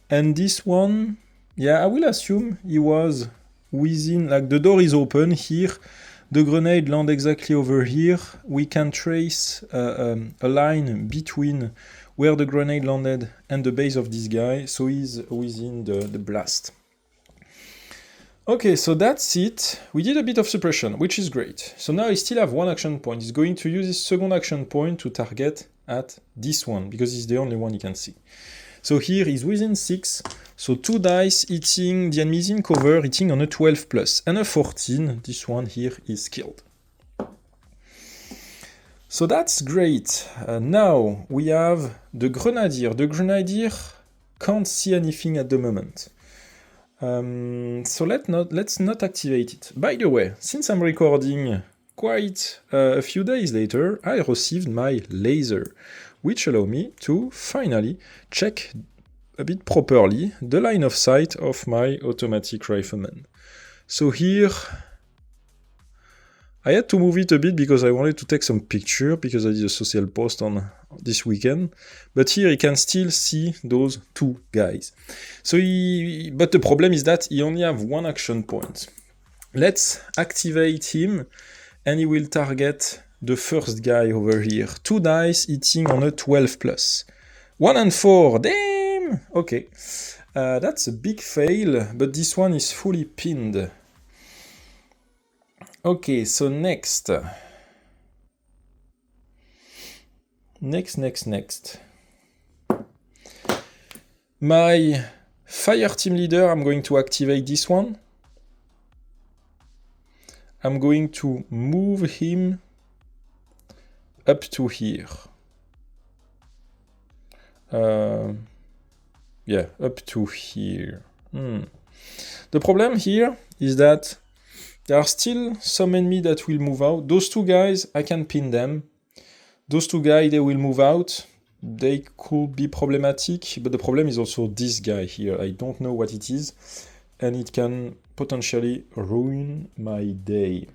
And this one, yeah, I will assume he was within, like the door is open here, the grenade lands exactly over here. We can trace a line between where the grenade landed and the base of this guy, so he's within the blast. Okay, so that's it. We did a bit of suppression, which is great. So now he still have 1 action point. He's going to use his second action point to target at this one, because he's the only one he can see. So here he's within 6, so 2 dice hitting the enemies in cover, hitting on a 12 plus, and a 14, this one here is killed. So that's great. Now we have the Grenadier. The Grenadier can't see anything at the moment. So let's not activate it. By the way, since I'm recording quite a few days later, I received my laser, which allow me to finally check a bit properly the line of sight of my automatic rifleman. So here I had to move it a bit because I wanted to take some picture because I did a social post on this weekend. But here you can still see those two guys. But the problem is that he only have one action point. Let's activate him and he will target the first guy over here. 2 dice hitting on a 12 plus. 1 and 4, damn! Okay, that's a big fail, but this one is fully pinned. Okay, so next. My fire team leader, I'm going to activate this one. I'm going to move him up to here. Yeah, up to here. The problem here is that there are still some enemies that will move out. Those two guys, I can pin them. Those two guys, they will move out. They could be problematic, but the problem is also this guy here. I don't know what it is, and it can potentially ruin my day.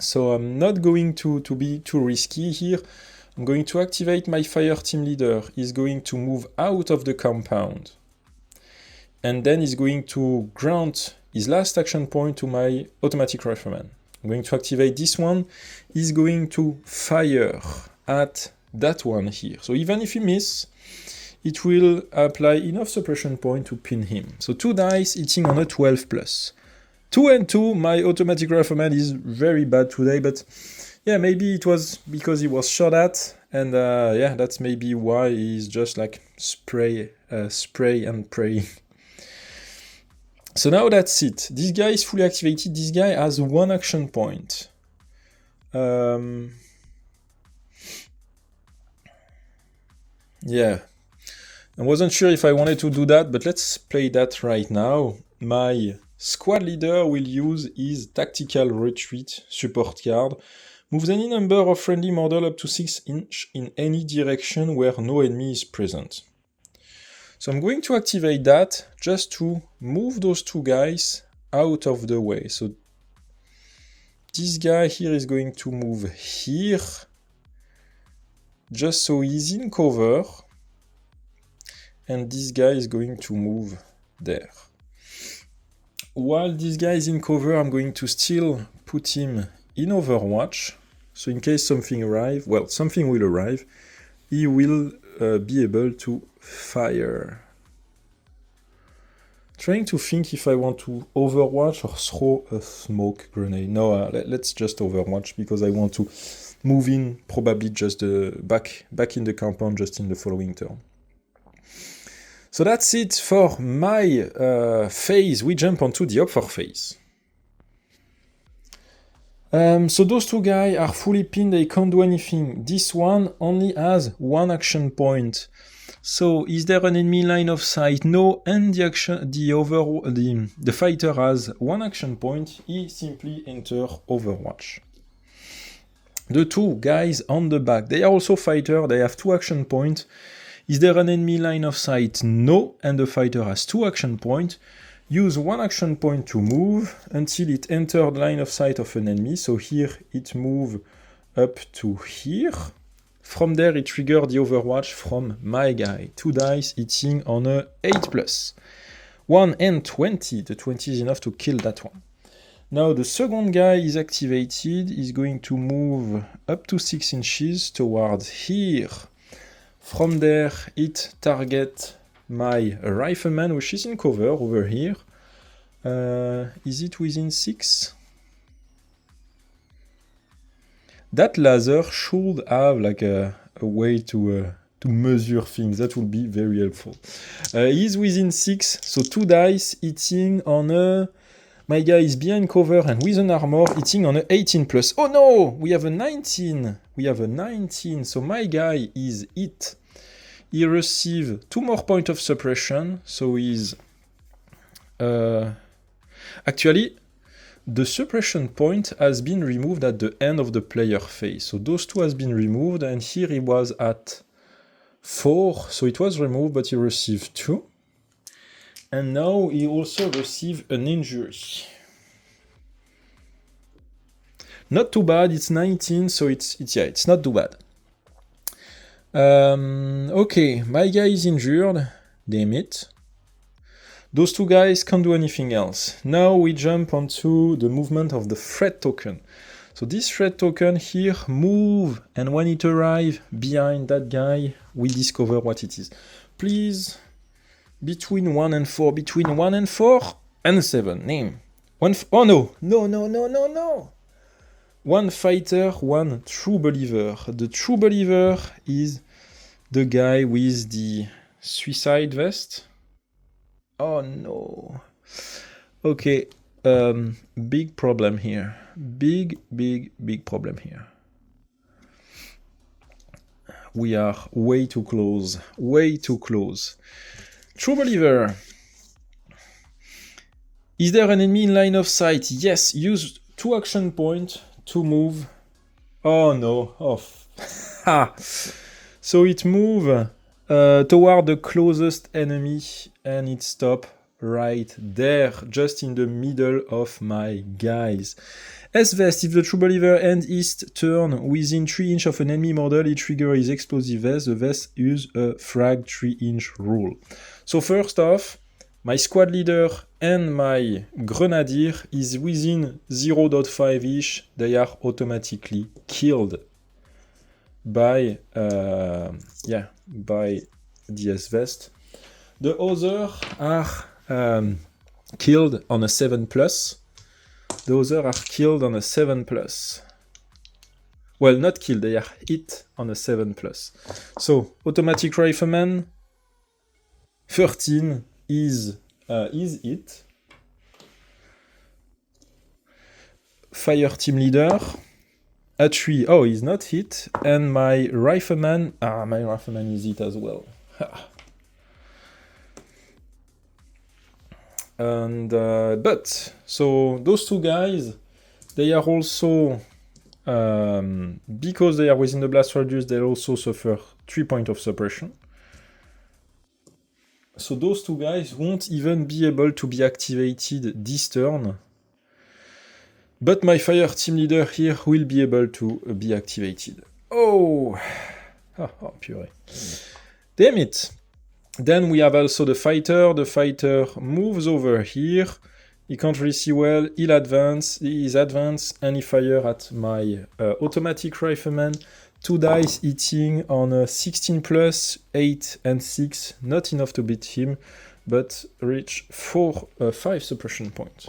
So I'm not going to be too risky here. I'm going to activate my fire team leader. He's going to move out of the compound. And then he's going to grant his last action point to my automatic rifleman. I'm going to activate this one. He's going to fire at that one here. So even if he misses, it will apply enough suppression point to pin him. So 2 dice hitting on a 12 plus. 2 and 2, my automatic rifleman is very bad today, but yeah, maybe it was because he was shot at, and yeah, that's maybe why he's just like spray and pray. So now that's it. This guy is fully activated. This guy has 1 action point. Yeah, I wasn't sure if I wanted to do that, but let's play that right now. My squad leader will use his tactical retreat support card. Moves any number of friendly model up to 6 inches in any direction where no enemy is present. So I'm going to activate that just to move those two guys out of the way. So this guy here is going to move here, just so he's in cover, and this guy is going to move there. While this guy is in cover, I'm going to still put him in Overwatch, so in case something arrives, well, something will arrive, he will be able to fire. Trying to think if I want to Overwatch or throw a smoke grenade. No, let's just Overwatch, because I want to move in probably just back in the compound just in the following turn. So that's it for my phase. We jump onto the Opfer phase. So those two guys are fully pinned, they can't do anything. This one only has 1 action point. So is there an enemy line of sight? No, and the fighter has 1 action point, he simply enter Overwatch. The two guys on the back, they are also fighter, they have 2 action points. Is there an enemy line of sight? No, and the fighter has 2 action points. Use 1 action point to move until it entered line of sight of an enemy. So here it moves up to here. From there it triggered the Overwatch from my guy. 2 dice hitting on a 8+. 1 and 20. The 20 is enough to kill that one. Now the second guy is activated. He's going to move up to 6 inches towards here. From there it targets my rifleman, which is in cover over here. Is it within 6? That laser should have like a way to measure things. That would be very helpful. He's within 6, so 2 dice hitting on a... My guy is behind cover and with an armor hitting on a 18+. Oh no! We have a 19! We have a 19, so my guy is hit. He receives 2 more points of suppression, so he's... Actually, the suppression point has been removed at the end of the player phase. So those 2 has been removed, and here he was at 4, so it was removed, but he received 2. And now he also received an injury. Not too bad, it's 19, so it's not too bad. Okay, my guy is injured. Damn it. Those two guys can't do anything else. Now we jump onto the movement of the threat token. So this threat token here move, and when it arrives behind that guy, we discover what it is. Please, between 1 and 4, between 1 and 4 and 7, name. Oh no. One fighter, one true believer. The true believer is the guy with the suicide vest. Oh no. Okay, big problem here. Big problem here. We are way too close. True believer. Is there an enemy in line of sight? Yes, use 2 action points to move. Oh no. Oh. So it move toward the closest enemy, and it stop right there, just in the middle of my guys. S-Vest, if the True Believer end east turn within 3 inches of an enemy model, it triggers his explosive vest. The vest use a frag 3-inch rule. So first off, my squad leader and my grenadier is within 0.5-ish. They are automatically killed by the S-Vest. The others are killed on a 7+. The others are killed on a 7+. Well, not killed, they are hit on a 7+. So, automatic rifleman, 13 is hit. Fire team leader, a 3, oh, he's not hit. And my rifleman is hit as well. And but so those two guys, they are also because they are within the blast radius, they also suffer 3 points of suppression. So those two guys won't even be able to be activated this turn. But my fire team leader here will be able to be activated. Oh, puree. Damn it. Then we have also the fighter. The fighter moves over here. He can't really see well. He is advanced, and he fire at my automatic rifleman. 2 dice hitting on a 16+, 8 and 6. Not enough to beat him, but reach 5 suppression points.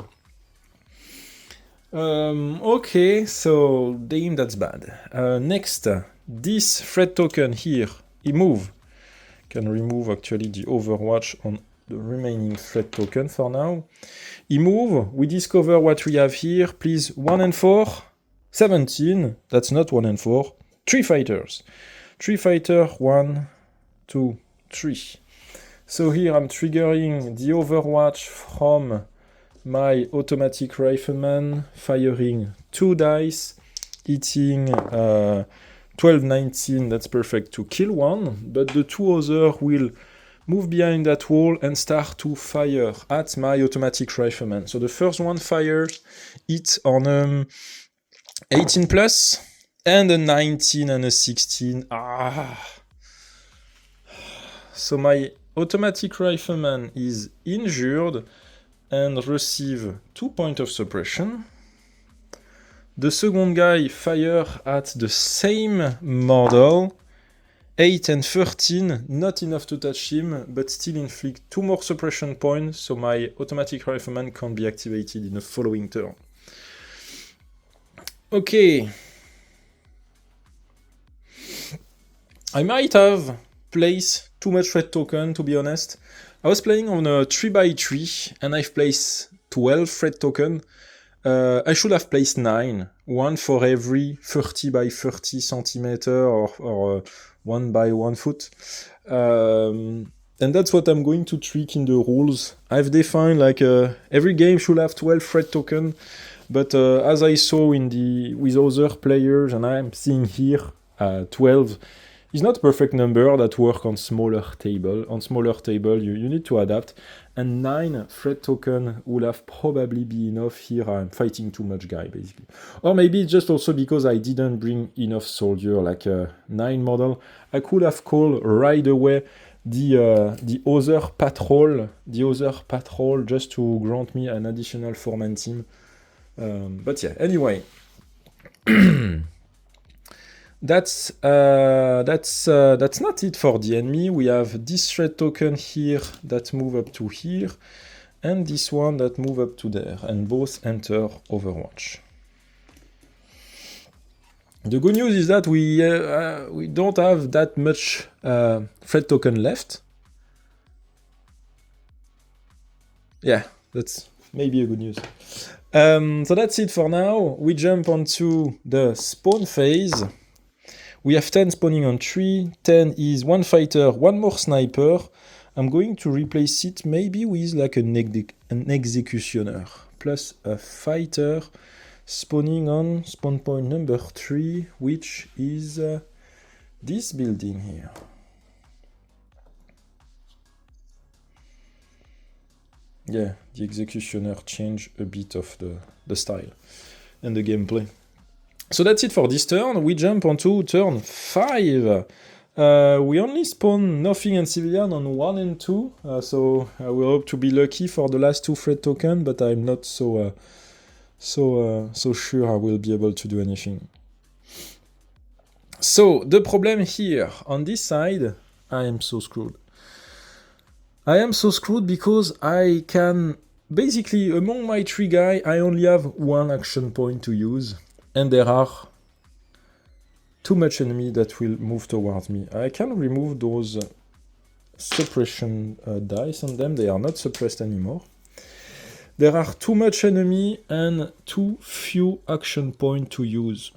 Okay, so damn, that's bad. Next, this threat token here, he move. Can remove actually the overwatch on the remaining threat token for now. He move, we discover what we have here. Please, 1 and 4, 17, that's not 1 and 4. 3 fighters. 3 fighter, 1, 2, 3. So here I'm triggering the overwatch from my automatic rifleman, firing 2 dice, hitting 12, 19, that's perfect to kill one, but the 2 others will move behind that wall and start to fire at my automatic rifleman. So the first one fires, hit on 18+, and a 19 and a 16. So my automatic rifleman is injured and receive 2 points of suppression. The second guy fire at the same model, 8 and 13, not enough to touch him, but still inflict 2 more suppression points, so my automatic rifleman can't be activated in the following turn. Okay. I might have placed too much threat token, to be honest. I was playing on a 3x3, and I've placed 12 threat token. I should have placed 9, 1 for every 30 by 30 centimeter or 1 by 1 foot. And that's what I'm going to tweak in the rules. I've defined like every game should have 12 threat token, but as I saw with other players, and I'm seeing here 12, is not a perfect number that work on smaller table. On smaller table, you need to adapt. and 9 threat token will have probably be enough here. I'm fighting too much guy, basically. Or maybe just also because I didn't bring enough soldier, like a 9 model. I could have called right away the other patrol, just to grant me an additional 4-man team. But yeah, anyway. That's not it for the enemy. We have this threat token here that move up to here, and this one that move up to there, and both enter Overwatch. The good news is that we don't have that much threat token left. Yeah, that's maybe a good news. So that's it for now. We jump onto the spawn phase. We have 10 spawning on 3, 10 is 1 fighter, 1 more sniper. I'm going to replace it maybe with like an executioner, plus a fighter spawning on spawn point number 3, which is this building here. Yeah, the executioner changed a bit of the style and the gameplay. So that's it for this turn. We jump onto turn 5. We only spawn nothing and civilian on 1 and 2, so I will hope to be lucky for the last 2 threat tokens, but I'm not so sure I will be able to do anything. So the problem here, on this side, I am so screwed. I am so screwed because I can, basically, among my 3 guys, I only have 1 action point to use. And there are too much enemy that will move towards me. I can remove those suppression dice on them. They are not suppressed anymore. There are too much enemy and too few action points to use.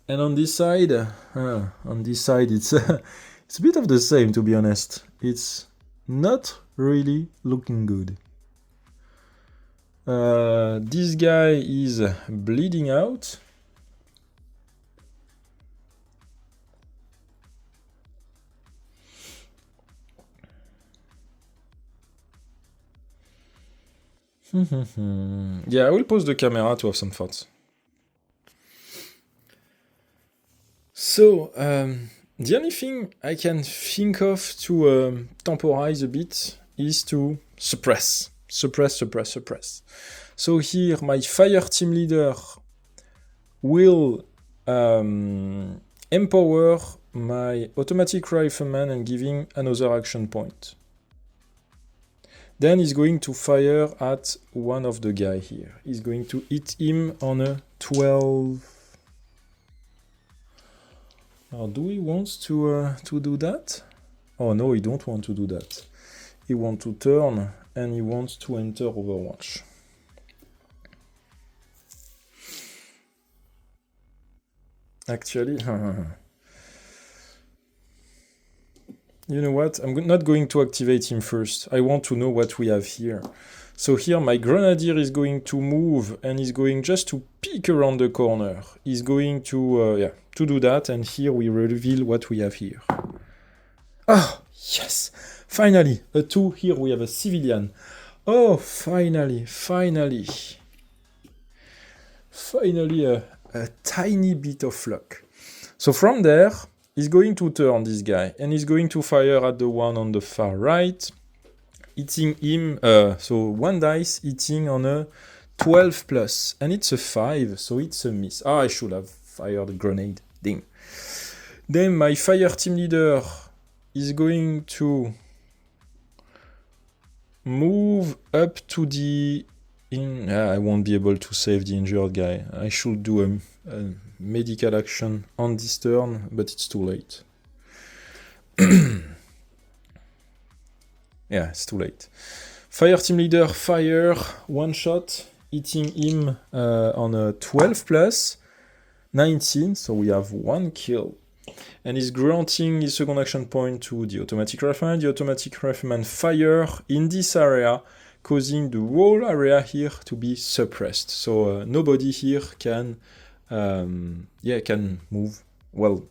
And on this side, it's it's a bit of the same, to be honest. It's not really looking good. This guy is bleeding out. Yeah, I will pause the camera to have some thoughts. So, the only thing I can think of to temporize a bit is to suppress. So here, my fire team leader will empower my automatic rifleman and giving another action point. Then he's going to fire at one of the guy here. He's going to hit him on a 12. Now, do he want to do that? Oh no, he don't want to do that. He wants to turn and he wants to enter Overwatch. Actually, you know what? I'm not going to activate him first. I want to know what we have here. So here my grenadier is going to move and he's going just to peek around the corner. He's going to do that, and here we reveal what we have here. Ah, yes! Finally, a 2. Here we have a civilian. Oh, finally a tiny bit of luck. So from there, he's going to turn this guy, and he's going to fire at the one on the far right, hitting him, so 1 dice hitting on a 12 plus, and it's a 5, so it's a miss. Ah, I should have fired a grenade. Ding. Then my fire team leader is going to move up to the... I won't be able to save the injured guy. I should do a medical action on this turn, but it's too late. Yeah, it's too late. Fire team leader fire, 1 shot, hitting him on a 12 plus, 19, so we have 1 kill. And he's granting his second action point to the automatic rifleman. The automatic rifleman fire in this area, causing the whole area here to be suppressed. So nobody here can move. Well,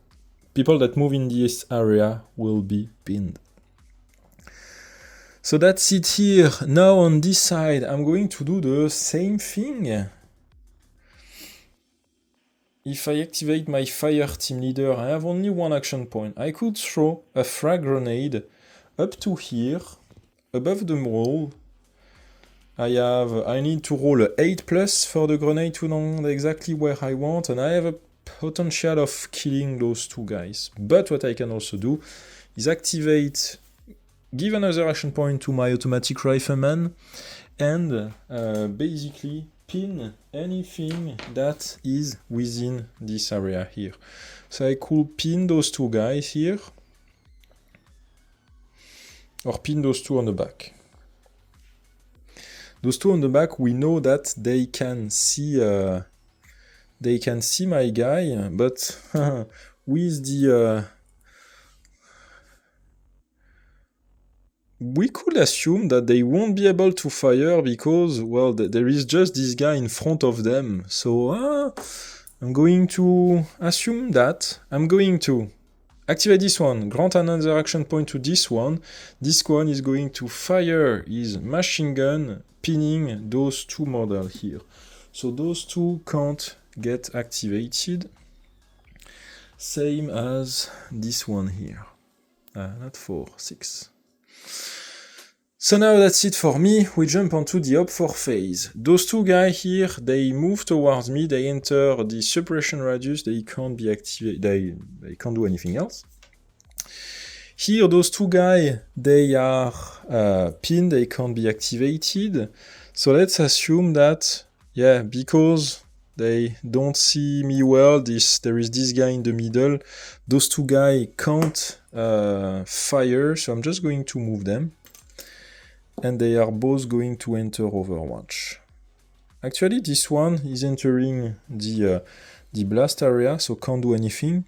people that move in this area will be pinned. So that's it here. Now on this side, I'm going to do the same thing. If I activate my fire team leader, I have only one action point. I could throw a frag grenade up to here, above the wall. I need to roll a 8+ for the grenade to land exactly where I want, and I have a potential of killing those two guys. But what I can also do is give another action point to my automatic rifleman, and basically pin anything that is within this area here. So I could pin those two guys here, or pin those two on the back. Those two on the back, we know that they can see my guy, but with the we could assume that they won't be able to fire because, well, there is just this guy in front of them. So I'm going to assume that. I'm going to activate this one, grant another action point to this one. This one is going to fire his machine gun, pinning those two models here. So those two can't get activated. Same as this one here. Not 4, 6. So now that's it for me. We jump onto the up 4 phase. Those two guys here, they move towards me, they enter the suppression radius, they can't be activated, they can't do anything else. Here, those two guys, they are pinned, they can't be activated. So let's assume that, yeah, because they don't see me well, there is this guy in the middle, those two guys can't fire, so I'm just going to move them. And they are both going to enter Overwatch. Actually, this one is entering the blast area, so can't do anything.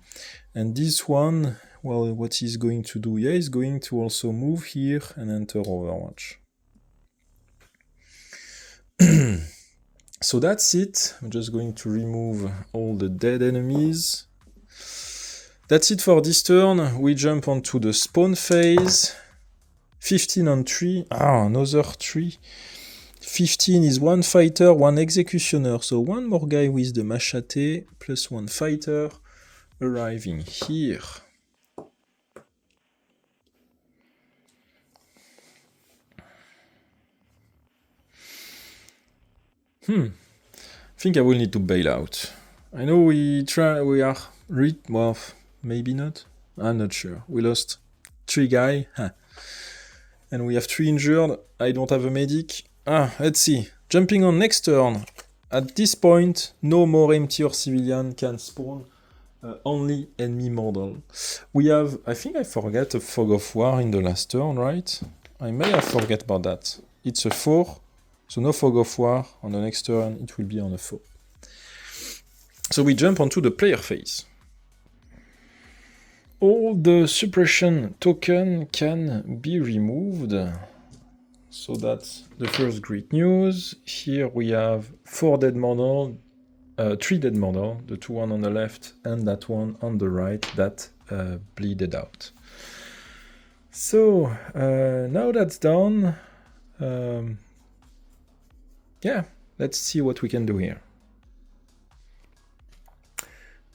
And this one, well, what he's going to do? Yeah, he's going to also move here and enter Overwatch. So that's it. I'm just going to remove all the dead enemies. That's it for this turn. We jump onto the spawn phase. 15 on 3, another 3. 15 is 1 fighter, 1 executioner, so 1 more guy with the machete, plus 1 fighter arriving here. I think I will need to bail out. I know well, maybe not. I'm not sure. We lost 3 guys. And we have 3 injured. I don't have a medic. Let's see. Jumping on next turn. At this point, no more empty or civilian can spawn. Only enemy model. We have, I think I forgot a fog of war in the last turn, right? I may have forgot about that. It's a 4, so no fog of war. On the next turn, it will be on a 4. So we jump onto the player phase. All the suppression token can be removed. So that's the first great news. Here we have 4 dead model, 3 dead model, the 2 on the left and that one on the right that bleeded out. So now that's done, yeah, let's see what we can do here.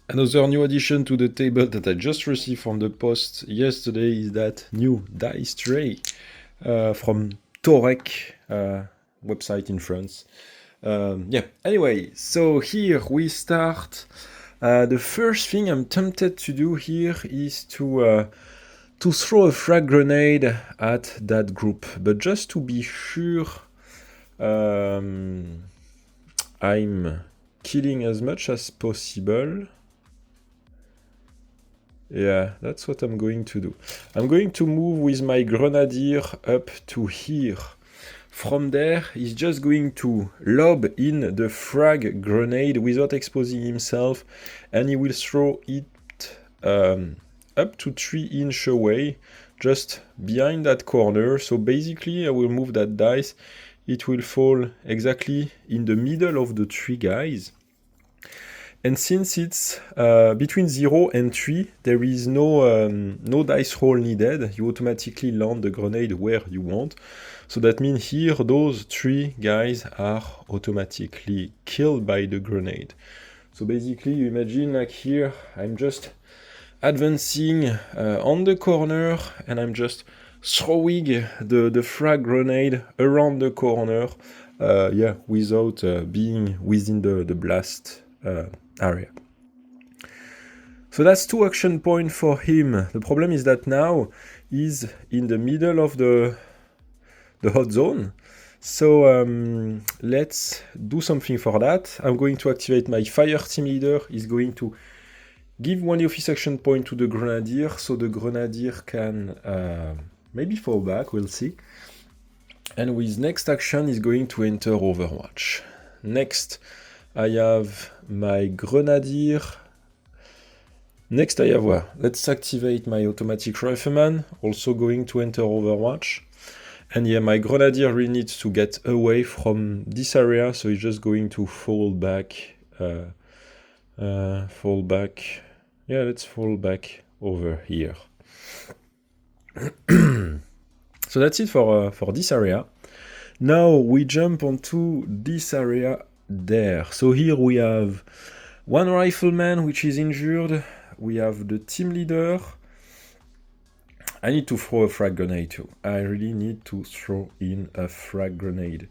Another new addition to the table that I just received from the post yesterday is that new dice tray from Torek website in France. Anyway, so here we start. The first thing I'm tempted to do here is to throw a frag grenade at that group, but just to be sure I'm killing as much as possible. Yeah, that's what I'm going to do. I'm going to move with my grenadier up to here. From there, he's just going to lob in the frag grenade without exposing himself, and he will throw it up to 3 inches away, just behind that corner. So basically, I will move that dice. It will fall exactly in the middle of the 3 guys. And since it's between 0 and 3, there is no dice roll needed. You automatically land the grenade where you want. So that means here those 3 guys are automatically killed by the grenade. So basically you imagine like here I'm just advancing on the corner and I'm just throwing the frag grenade around the corner, without being within the blast area. So that's 2 action points for him. The problem is that now he's in the middle of the hot zone. So let's do something for that. I'm going to activate my fire team leader. He's going to give 1 of his action point to the grenadier, so the grenadier can maybe fall back, we'll see. And with next action, he's going to enter Overwatch. Next, I have my grenadier. Next, I have let's activate my automatic rifleman, also going to enter Overwatch. And yeah, my grenadier really needs to get away from this area, so he's just going to fall back. Fall back. Yeah, let's fall back over here. So that's it for this area. Now we jump onto this area there. So here we have 1 rifleman which is injured. We have the team leader. I need to throw a frag grenade too. I really need to throw in a frag grenade.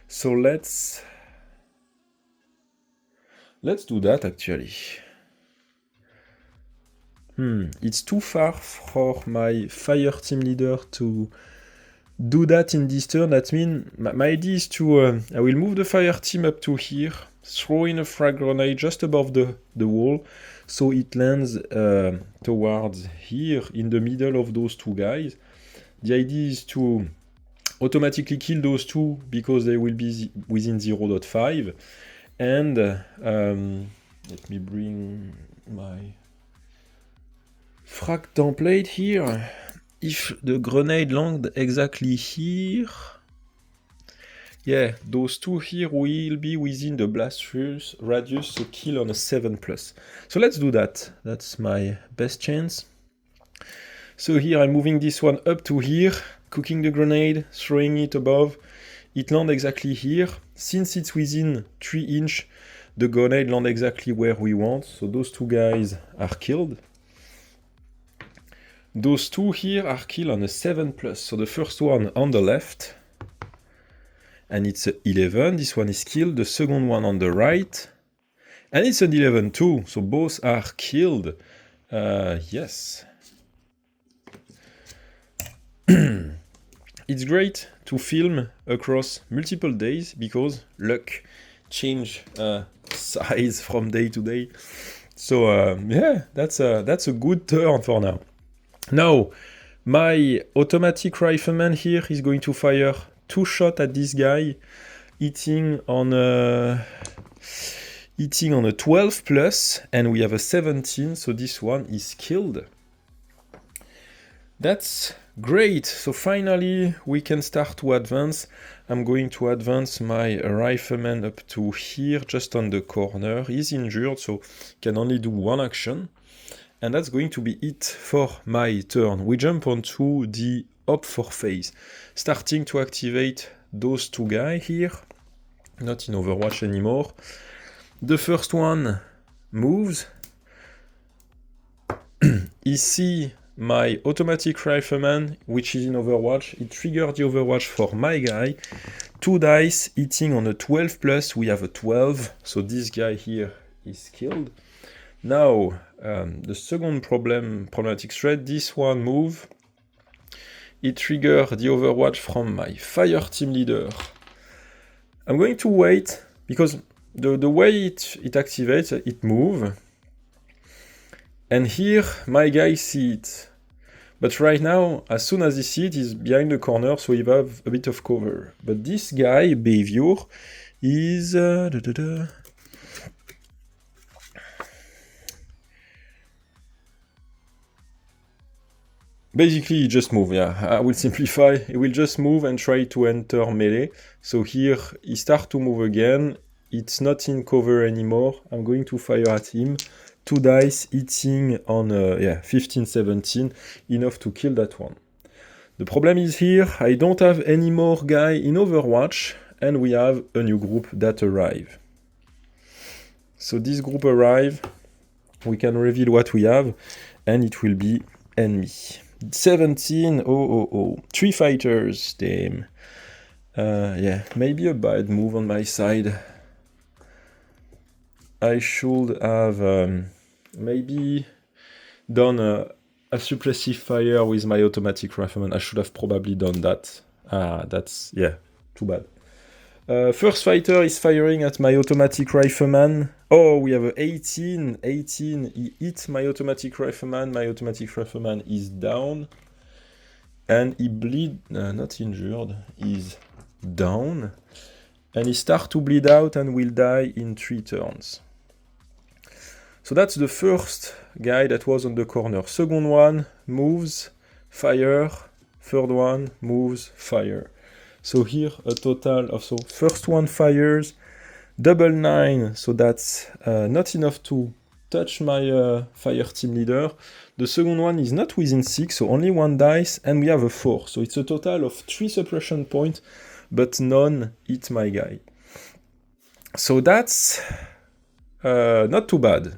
So let's do that actually. It's too far for my fire team leader to do that in this turn. That means my idea is to, I will move the fire team up to here, throw in a frag grenade just above the wall, so it lands towards here in the middle of those 2 guys. The idea is to automatically kill those 2 because they will be within 0.5. And let me bring my frag template here. If the grenade lands exactly here, yeah, those 2 here will be within the blast radius, so kill on a 7+. So let's do that. That's my best chance. So here I'm moving this one up to here, cooking the grenade, throwing it above. It lands exactly here. Since it's within 3 inch, the grenade lands exactly where we want. So those 2 guys are killed. Those 2 here are killed on a 7+. So the first one on the left, and it's a 11. This one is killed. The second one on the right, and it's an 11 too. So both are killed. Yes. It's great to film across multiple days because luck change size from day to day. So yeah, that's a good turn for now. Now, my automatic rifleman here is going to fire 2 shots at this guy, hitting on a 12+, and we have a 17, so this one is killed. That's great. So finally we can start to advance. I'm going to advance my rifleman up to here, just on the corner. He's injured, so can only do 1 action. And that's going to be it for my turn. We jump onto the Op 4 phase, starting to activate those 2 guys here. Not in Overwatch anymore. The first one moves. You see my automatic rifleman, which is in Overwatch. It triggered the Overwatch for my guy. 2 dice hitting on a 12+. We have a 12, so this guy here is killed. Now, the second problematic thread, this one move. It triggers the Overwatch from my fire team leader. I'm going to wait, because the way it activates, it moves. And here, my guy sees it. But right now, as soon as he sees it, he's behind the corner, so he have a bit of cover. But this guy, behavior, is... Basically, he just move, yeah, I will simplify. He will just move and try to enter melee. So here, he starts to move again. it's not in cover anymore. I'm going to fire at him. 2 dice hitting on 15, 17, enough to kill that one. The problem is here, I don't have any more guy in Overwatch, and we have a new group that arrive. So this group arrive, we can reveal what we have, and it will be enemy. 17, 3 fighters, damn. Maybe a bad move on my side. I should have maybe done a suppressive fire with my automatic rifleman. I should have probably done that. That's, too bad. First fighter is firing at my automatic rifleman. Oh, we have a 18. He hit my automatic rifleman. My automatic rifleman is down. And he not injured, he's down. And he starts to bleed out and will die in 3 turns. So that's the first guy that was on the corner. Second one moves, fire. Third one moves, fire. So here a total of, first one fires, double 9, so that's not enough to touch my fire team leader. The second one is not within 6, so only 1 dice, and we have a 4. So it's a total of 3 suppression points, but none hit my guy. So that's not too bad.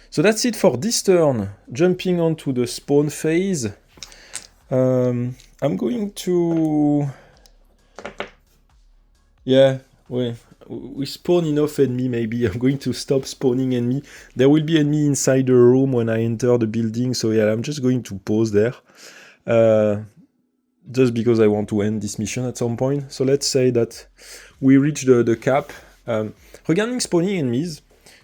So that's it for this turn. Jumping onto the spawn phase. I'm going to... we spawn enough enemy, maybe. I'm going to stop spawning enemy. There will be enemy inside the room when I enter the building, so I'm just going to pause there. Just because I want to end this mission at some point. So let's say that we reach the cap. Regarding spawning enemies,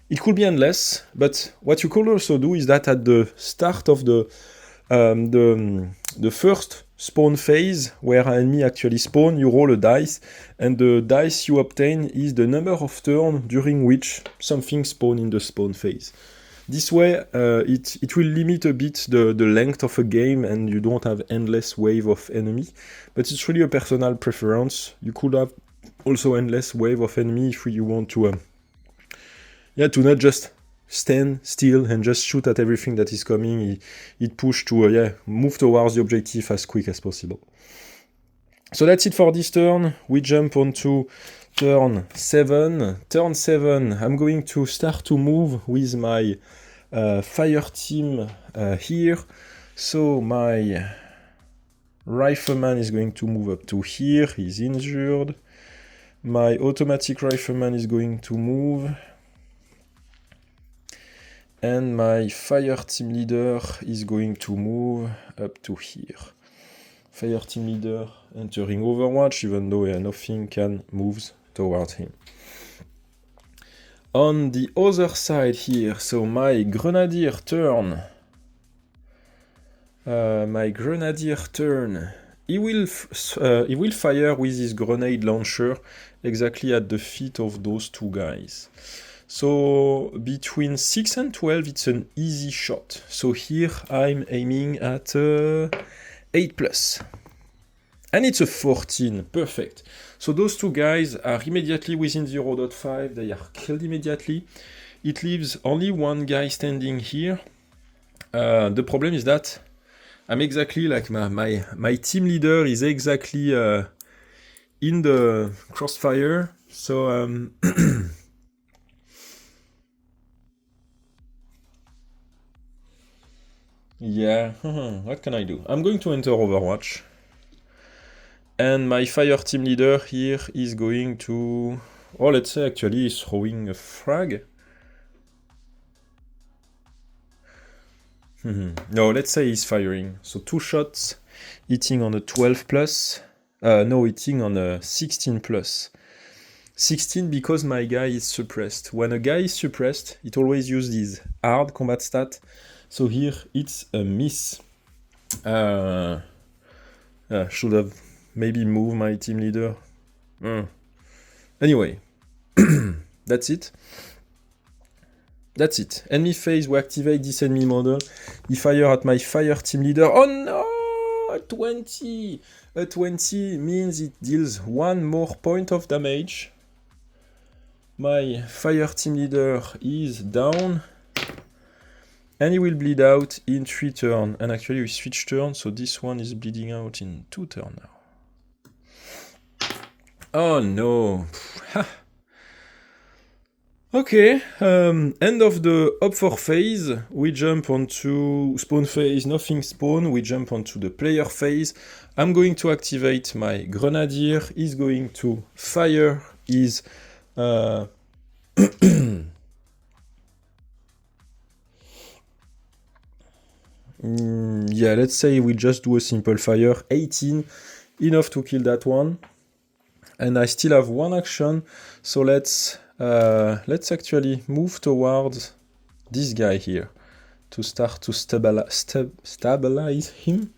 it could be endless, but what you could also do is that at the start of the first spawn phase, where an enemy actually spawn, you roll a dice, and the dice you obtain is the number of turns during which something spawn in the spawn phase. This way, it will limit a bit the length of a game, and you don't have endless wave of enemy, but it's really a personal preference. You could have also endless wave of enemy if you want to not just stand still and just shoot at everything that is coming. It push to move towards the objective as quick as possible. So that's it for this turn. We jump onto turn 7. Turn 7, I'm going to start to move with my fire team here. So my rifleman is going to move up to here. He's injured. My automatic rifleman is going to move. And my fire team leader is going to move up to here. Fire team leader entering Overwatch, even though nothing can move towards him. On the other side here, so my grenadier turn. He will fire with his grenade launcher exactly at the feet of those 2 guys. So between 6 and 12, it's an easy shot. So here I'm aiming at 8+. And it's a 14, perfect. So those 2 guys are immediately within 0.5, they are killed immediately. It leaves only 1 guy standing here. The problem is that I'm exactly like my team leader is exactly in the crossfire. So what can I do? I'm going to enter Overwatch. And my fire team leader here is going to... let's say actually he's throwing a frag. No, let's say he's firing. So 2 shots, hitting on a 12+. Hitting on a 16+. 16 because my guy is suppressed. When a guy is suppressed, it always uses his hard combat stat. So here it's a miss. Should have maybe moved my team leader. Anyway, that's it. Enemy phase, we activate this enemy model. He fire at my fire team leader. Oh no! Oh, 20! A 20 means it deals one more point of damage. My fire team leader is down. And he will bleed out in 3 turns. And actually we switch turns, so this one is bleeding out in 2 turns now. Oh no. Okay, end of the up 4 phase. We jump onto spawn phase, nothing spawn. We jump onto the player phase. I'm going to activate my grenadier. He's going to fire his yeah, let's say we just do a simple fire. 18, enough to kill that one. And I still have one action, so let's actually move towards this guy here to start to stabilize him.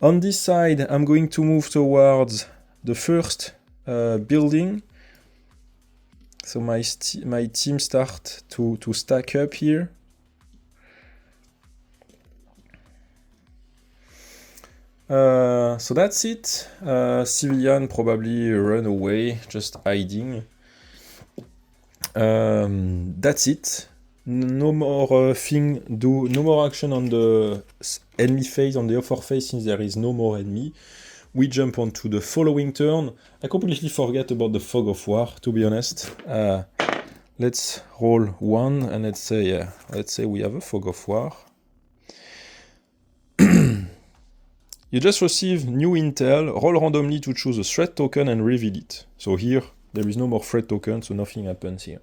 On this side, I'm going to move towards the first building. So my team start to stack up here. So that's it. Civilian probably run away, just hiding. That's it. No more no more action on the enemy phase, on the offer phase, since there is no more enemy. We jump onto the following turn. I completely forget about the fog of war, to be honest. Let's roll 1 and let's say we have a fog of war. You just receive new intel, roll randomly to choose a threat token and reveal it. So here, there is no more threat token, so nothing happens here.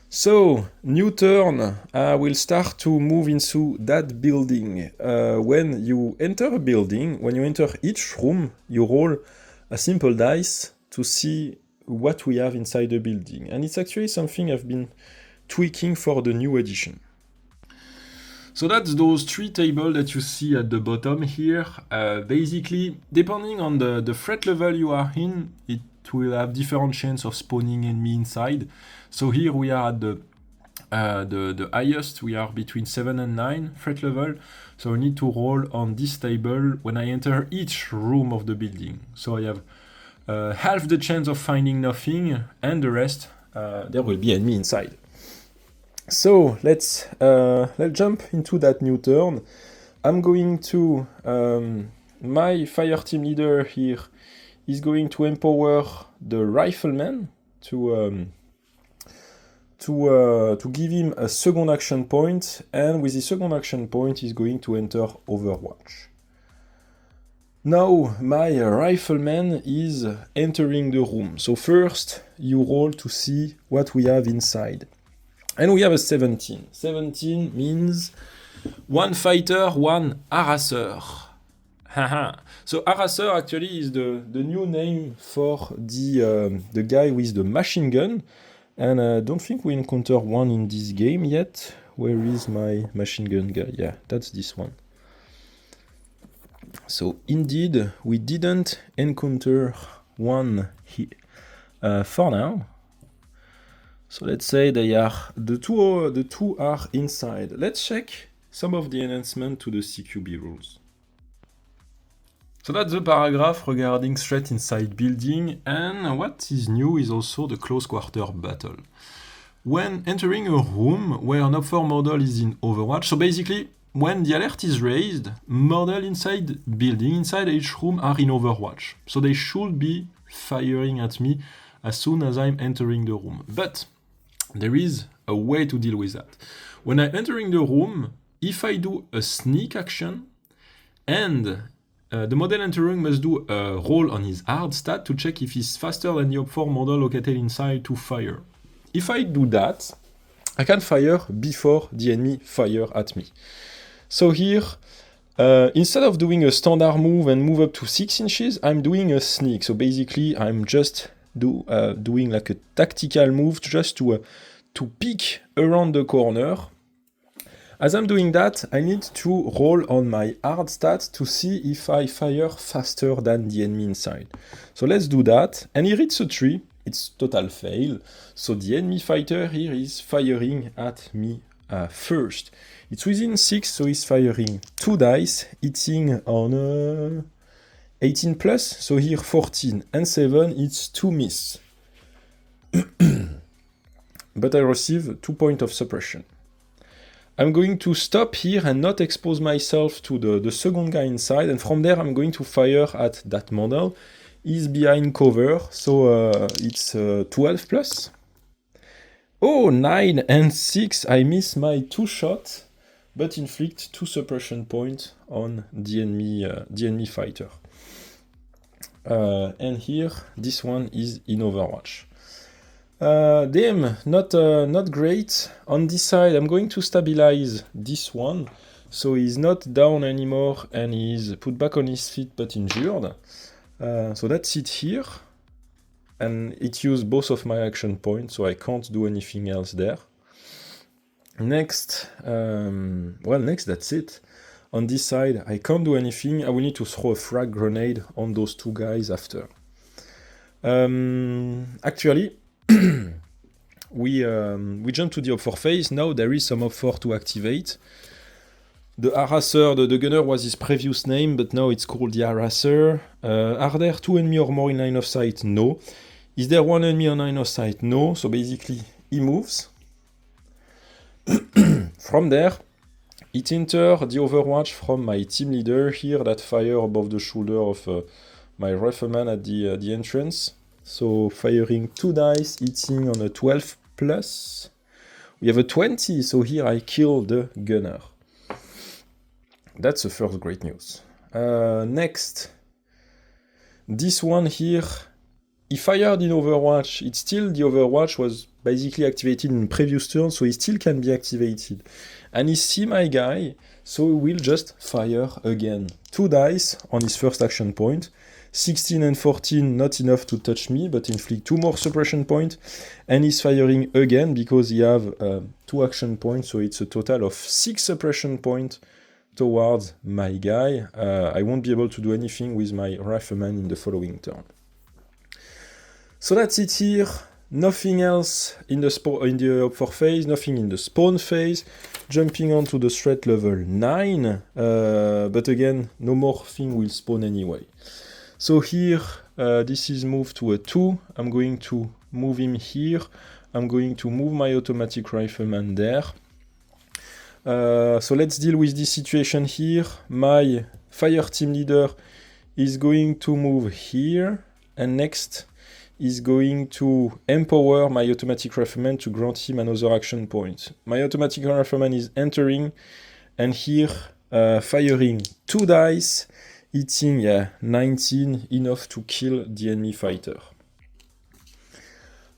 So, new turn, I will start to move into that building. When you enter a building, when you enter each room, you roll a simple dice to see what we have inside the building. And it's actually something I've been tweaking for the new edition. So that's those 3 tables that you see at the bottom here. Basically, depending on the threat level you are in, it will have different chance of spawning enemy inside. So here we are at the highest, we are between 7 and 9 threat level. So I need to roll on this table when I enter each room of the building. So I have half the chance of finding nothing, and the rest, there will be enemy inside. So let's jump into that new turn. I'm going to my fire team leader here is going to empower the rifleman to give him a second action point, and with the second action point he's going to enter Overwatch. Now my rifleman is entering the room. So first you roll to see what we have inside. And we have a 17. 17 means 1 fighter, 1 harasser. Haha. So harasser actually is the new name for the guy with the machine gun. And I don't think we encounter one in this game yet. Where is my machine gun guy? Yeah, that's this one. So indeed, we didn't encounter one here for now. So let's say the two are inside. Let's check some of the enhancement to the CQB rules. So that's the paragraph regarding threat inside building, and what is new is also the close quarter battle. When entering a room where an offer model is in Overwatch, so basically when the alert is raised, model inside building, inside each room are in Overwatch. So they should be firing at me as soon as I'm entering the room. But there is a way to deal with that. When I'm entering the room, if I do a sneak action, and the model entering must do a roll on his hard stat to check if he's faster than the op4 model located inside to fire. If I do that, I can fire before the enemy fire at me. So here, instead of doing a standard move and move up to 6 inches, I'm doing a sneak. So basically, I'm just doing like a tactical move just to peek around the corner. As I'm doing that, I need to roll on my hard stat to see if I fire faster than the enemy inside. So let's do that, and he hits a 3, it's total fail, so the enemy fighter here is firing at me first. It's within 6, so he's firing 2 dice, hitting on 18 plus, so here 14 and 7, it's 2 miss. But I receive 2 points of suppression. I'm going to stop here and not expose myself to the second guy inside, and from there I'm going to fire at that model. He's behind cover, so it's 12 plus. Oh, 9 and 6, I miss my 2 shots, but inflict 2 suppression points on the enemy fighter. And here, this one is in Overwatch. Damn, not great. On this side, I'm going to stabilize this one, so he's not down anymore and he's put back on his feet but injured. So that's it here. And it used both of my action points, so I can't do anything else there. Next, next that's it. On this side, I can't do anything. I will need to throw a frag grenade on those 2 guys after. Actually, we jump to the Op4 phase. Now there is some Op4 to activate. The Harasser, the gunner was his previous name, but now it's called the Harasser. Are there 2 enemy or more in line of sight? No. Is there 1 enemy on line of sight? No. So basically, he moves. From there, it enters the Overwatch from my team leader here that fire above the shoulder of my rifleman at the entrance. So firing 2 dice, hitting on a 12 plus. We have a 20, so here I kill the gunner. That's the first great news. Next, this one here, he fired in Overwatch. It's still, the Overwatch was basically activated in previous turn, so he still can be activated. And he see my guy, so he will just fire again. 2 dice on his first action point. 16 and 14, not enough to touch me, but inflict 2 more suppression points. And he's firing again because he have 2 action points, so it's a total of 6 suppression points towards my guy. I won't be able to do anything with my rifleman in the following turn. So that's it here. Nothing else in the Op4 phase, nothing in the spawn phase. Jumping on to the threat level 9, but again, no more thing will spawn anyway. So here, this is moved to a 2. I'm going to move him here. I'm going to move my automatic rifleman there. So let's deal with this situation here. My fire team leader is going to move here, and next is going to empower my automatic rifleman to grant him another action point. My automatic rifleman is entering, and here firing 2 dice, hitting 19, enough to kill the enemy fighter.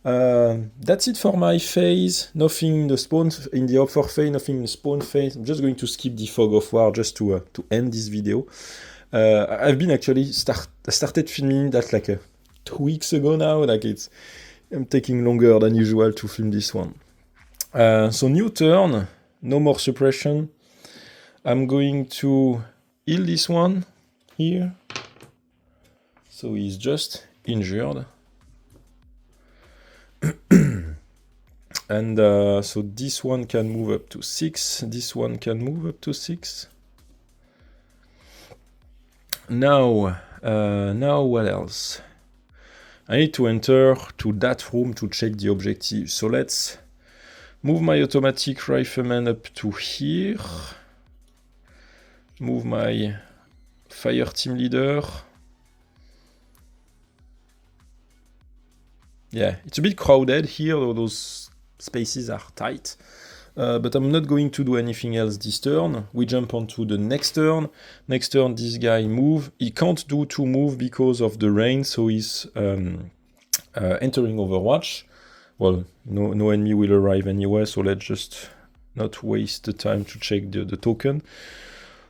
That's it for my phase. Nothing in the spawn, in the Op4 phase, nothing in the spawn phase. I'm just going to skip the Fog of War just to end this video. I've been actually started filming that like 2 weeks ago now. Like I'm taking longer than usual to film this one. So new turn, no more suppression. I'm going to heal this one here. So he's just injured. And so this one can move up to 6, this one can move up to 6. Now what else? I need to enter to that room to check the objective. So let's move my automatic rifleman up to here. Move my fire team leader. Yeah, it's a bit crowded here, those spaces are tight. But I'm not going to do anything else this turn. We jump onto the next turn. Next turn, this guy move. He can't do 2 move because of the rain, so he's entering Overwatch. Well, no enemy will arrive anyway, so let's just not waste the time to check the token.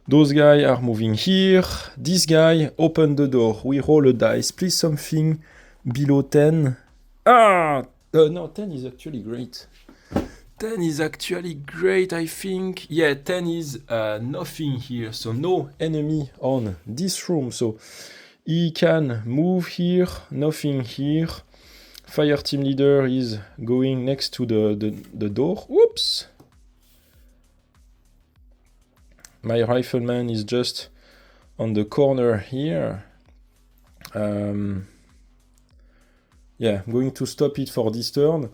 Those guys are moving here. This guy open the door. We roll a dice. Please something below 10. No, 10 is actually great. 10 is actually great, I think. Yeah, 10 is nothing here, so no enemy on this room. So he can move here, nothing here. Fire team leader is going next to the door. Whoops! my rifleman is just on the corner here. Yeah, I'm going to stop it for this turn.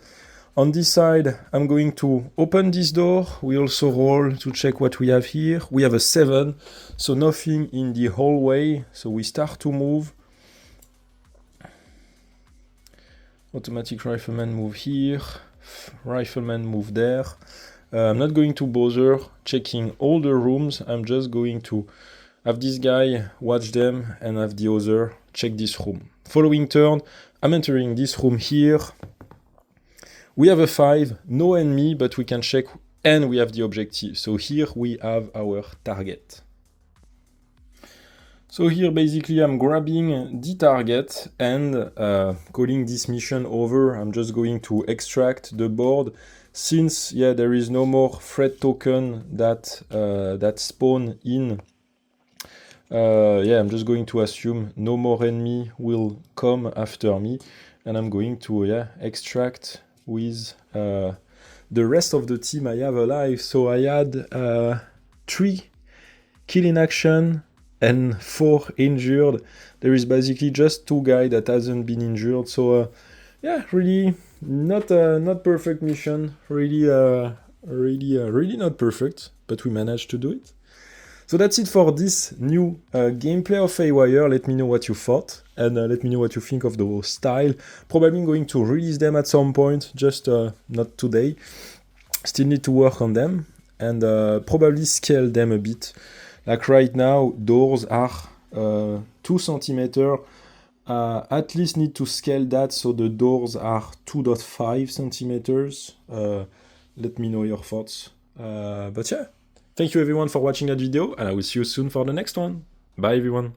On this side, I'm going to open this door. We also roll to check what we have here. We have a 7, so nothing in the hallway. So we start to move. Automatic rifleman move here. Rifleman move there. I'm not going to bother checking all the rooms. I'm just going to have this guy watch them and have the other check this room. Following turn, I'm entering this room here. We have a 5, no enemy, but we can check, and we have the objective. So here we have our target. So here basically I'm grabbing the target and calling this mission over. I'm just going to extract the board. Since there is no more threat token that spawn in, I'm just going to assume no more enemy will come after me, and I'm going to extract with the rest of the team I have alive. So I had 3 kill in action and 4 injured. There is basically just 2 guys that hasn't been injured. So really not perfect mission. Really not perfect, but we managed to do it. So that's it for this new gameplay of Haywire. Let me know what you thought, and let me know what you think of the style. Probably going to release them at some point, just not today. Still need to work on them, and probably scale them a bit. Like right now, doors are 2 centimeters. At least need to scale that so the doors are 2.5 centimeters. Let me know your thoughts. But yeah. Thank you everyone for watching that video, and I will see you soon for the next one. Bye everyone.